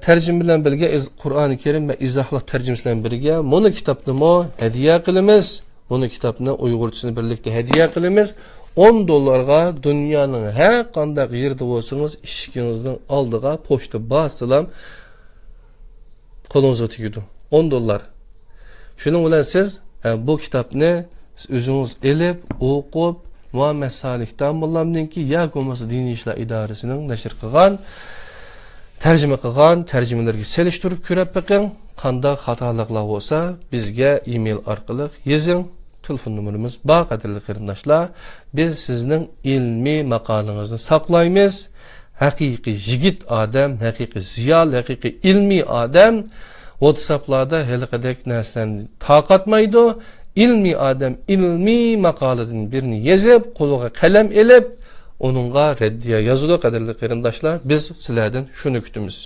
A: tercüme bilan birga Qur'oni Karim ve izohlar tercümesi bilan birga buni kitobni hadiya qilamiz. Buni kitobni Uyg'urchasini birlikda hadiya qilamiz. $10 dunyoning har qanday yerda bo'lsangiz ishingizning oldiga pochta bossalam qo'lingizga tegadi. $10. Shuning bilan siz bu kitobni o'zingiz elib, o'qib va masalihdan bulamdinki ya bo'lmasa diniy ishlar idorasining nashr qilgan, tarjima qilgan tarjimalarga selishtirib ko'rib baqing. Qanday xatoliklar bo'lsa bizga email orqali yozing. Telefon numaramiz bor, qadrli qarindoshlar. Biz sizning ilmiy maqolangizni saqlaymiz. Haqiqiy yigit odam, haqiqiy ziyol, haqiqiy ilmiy odam WhatsApp'larda haliqadek narsalarni taqatmaydi. İlmi adam ilmi maqoladan birini yazıp, qo'liga qalam elib, onunğa reddiya yazılı qadrli qarindoshlar. Biz sizlardan shuni kutamiz.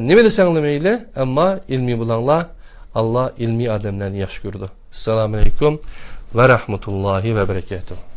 A: Nima desanglar mayli, ammo ilmi bo'langlar. Allah ilmi adamlarni yaxshi ko'rdi. Assalomu alaykum va rahmatullohi va barakatuh.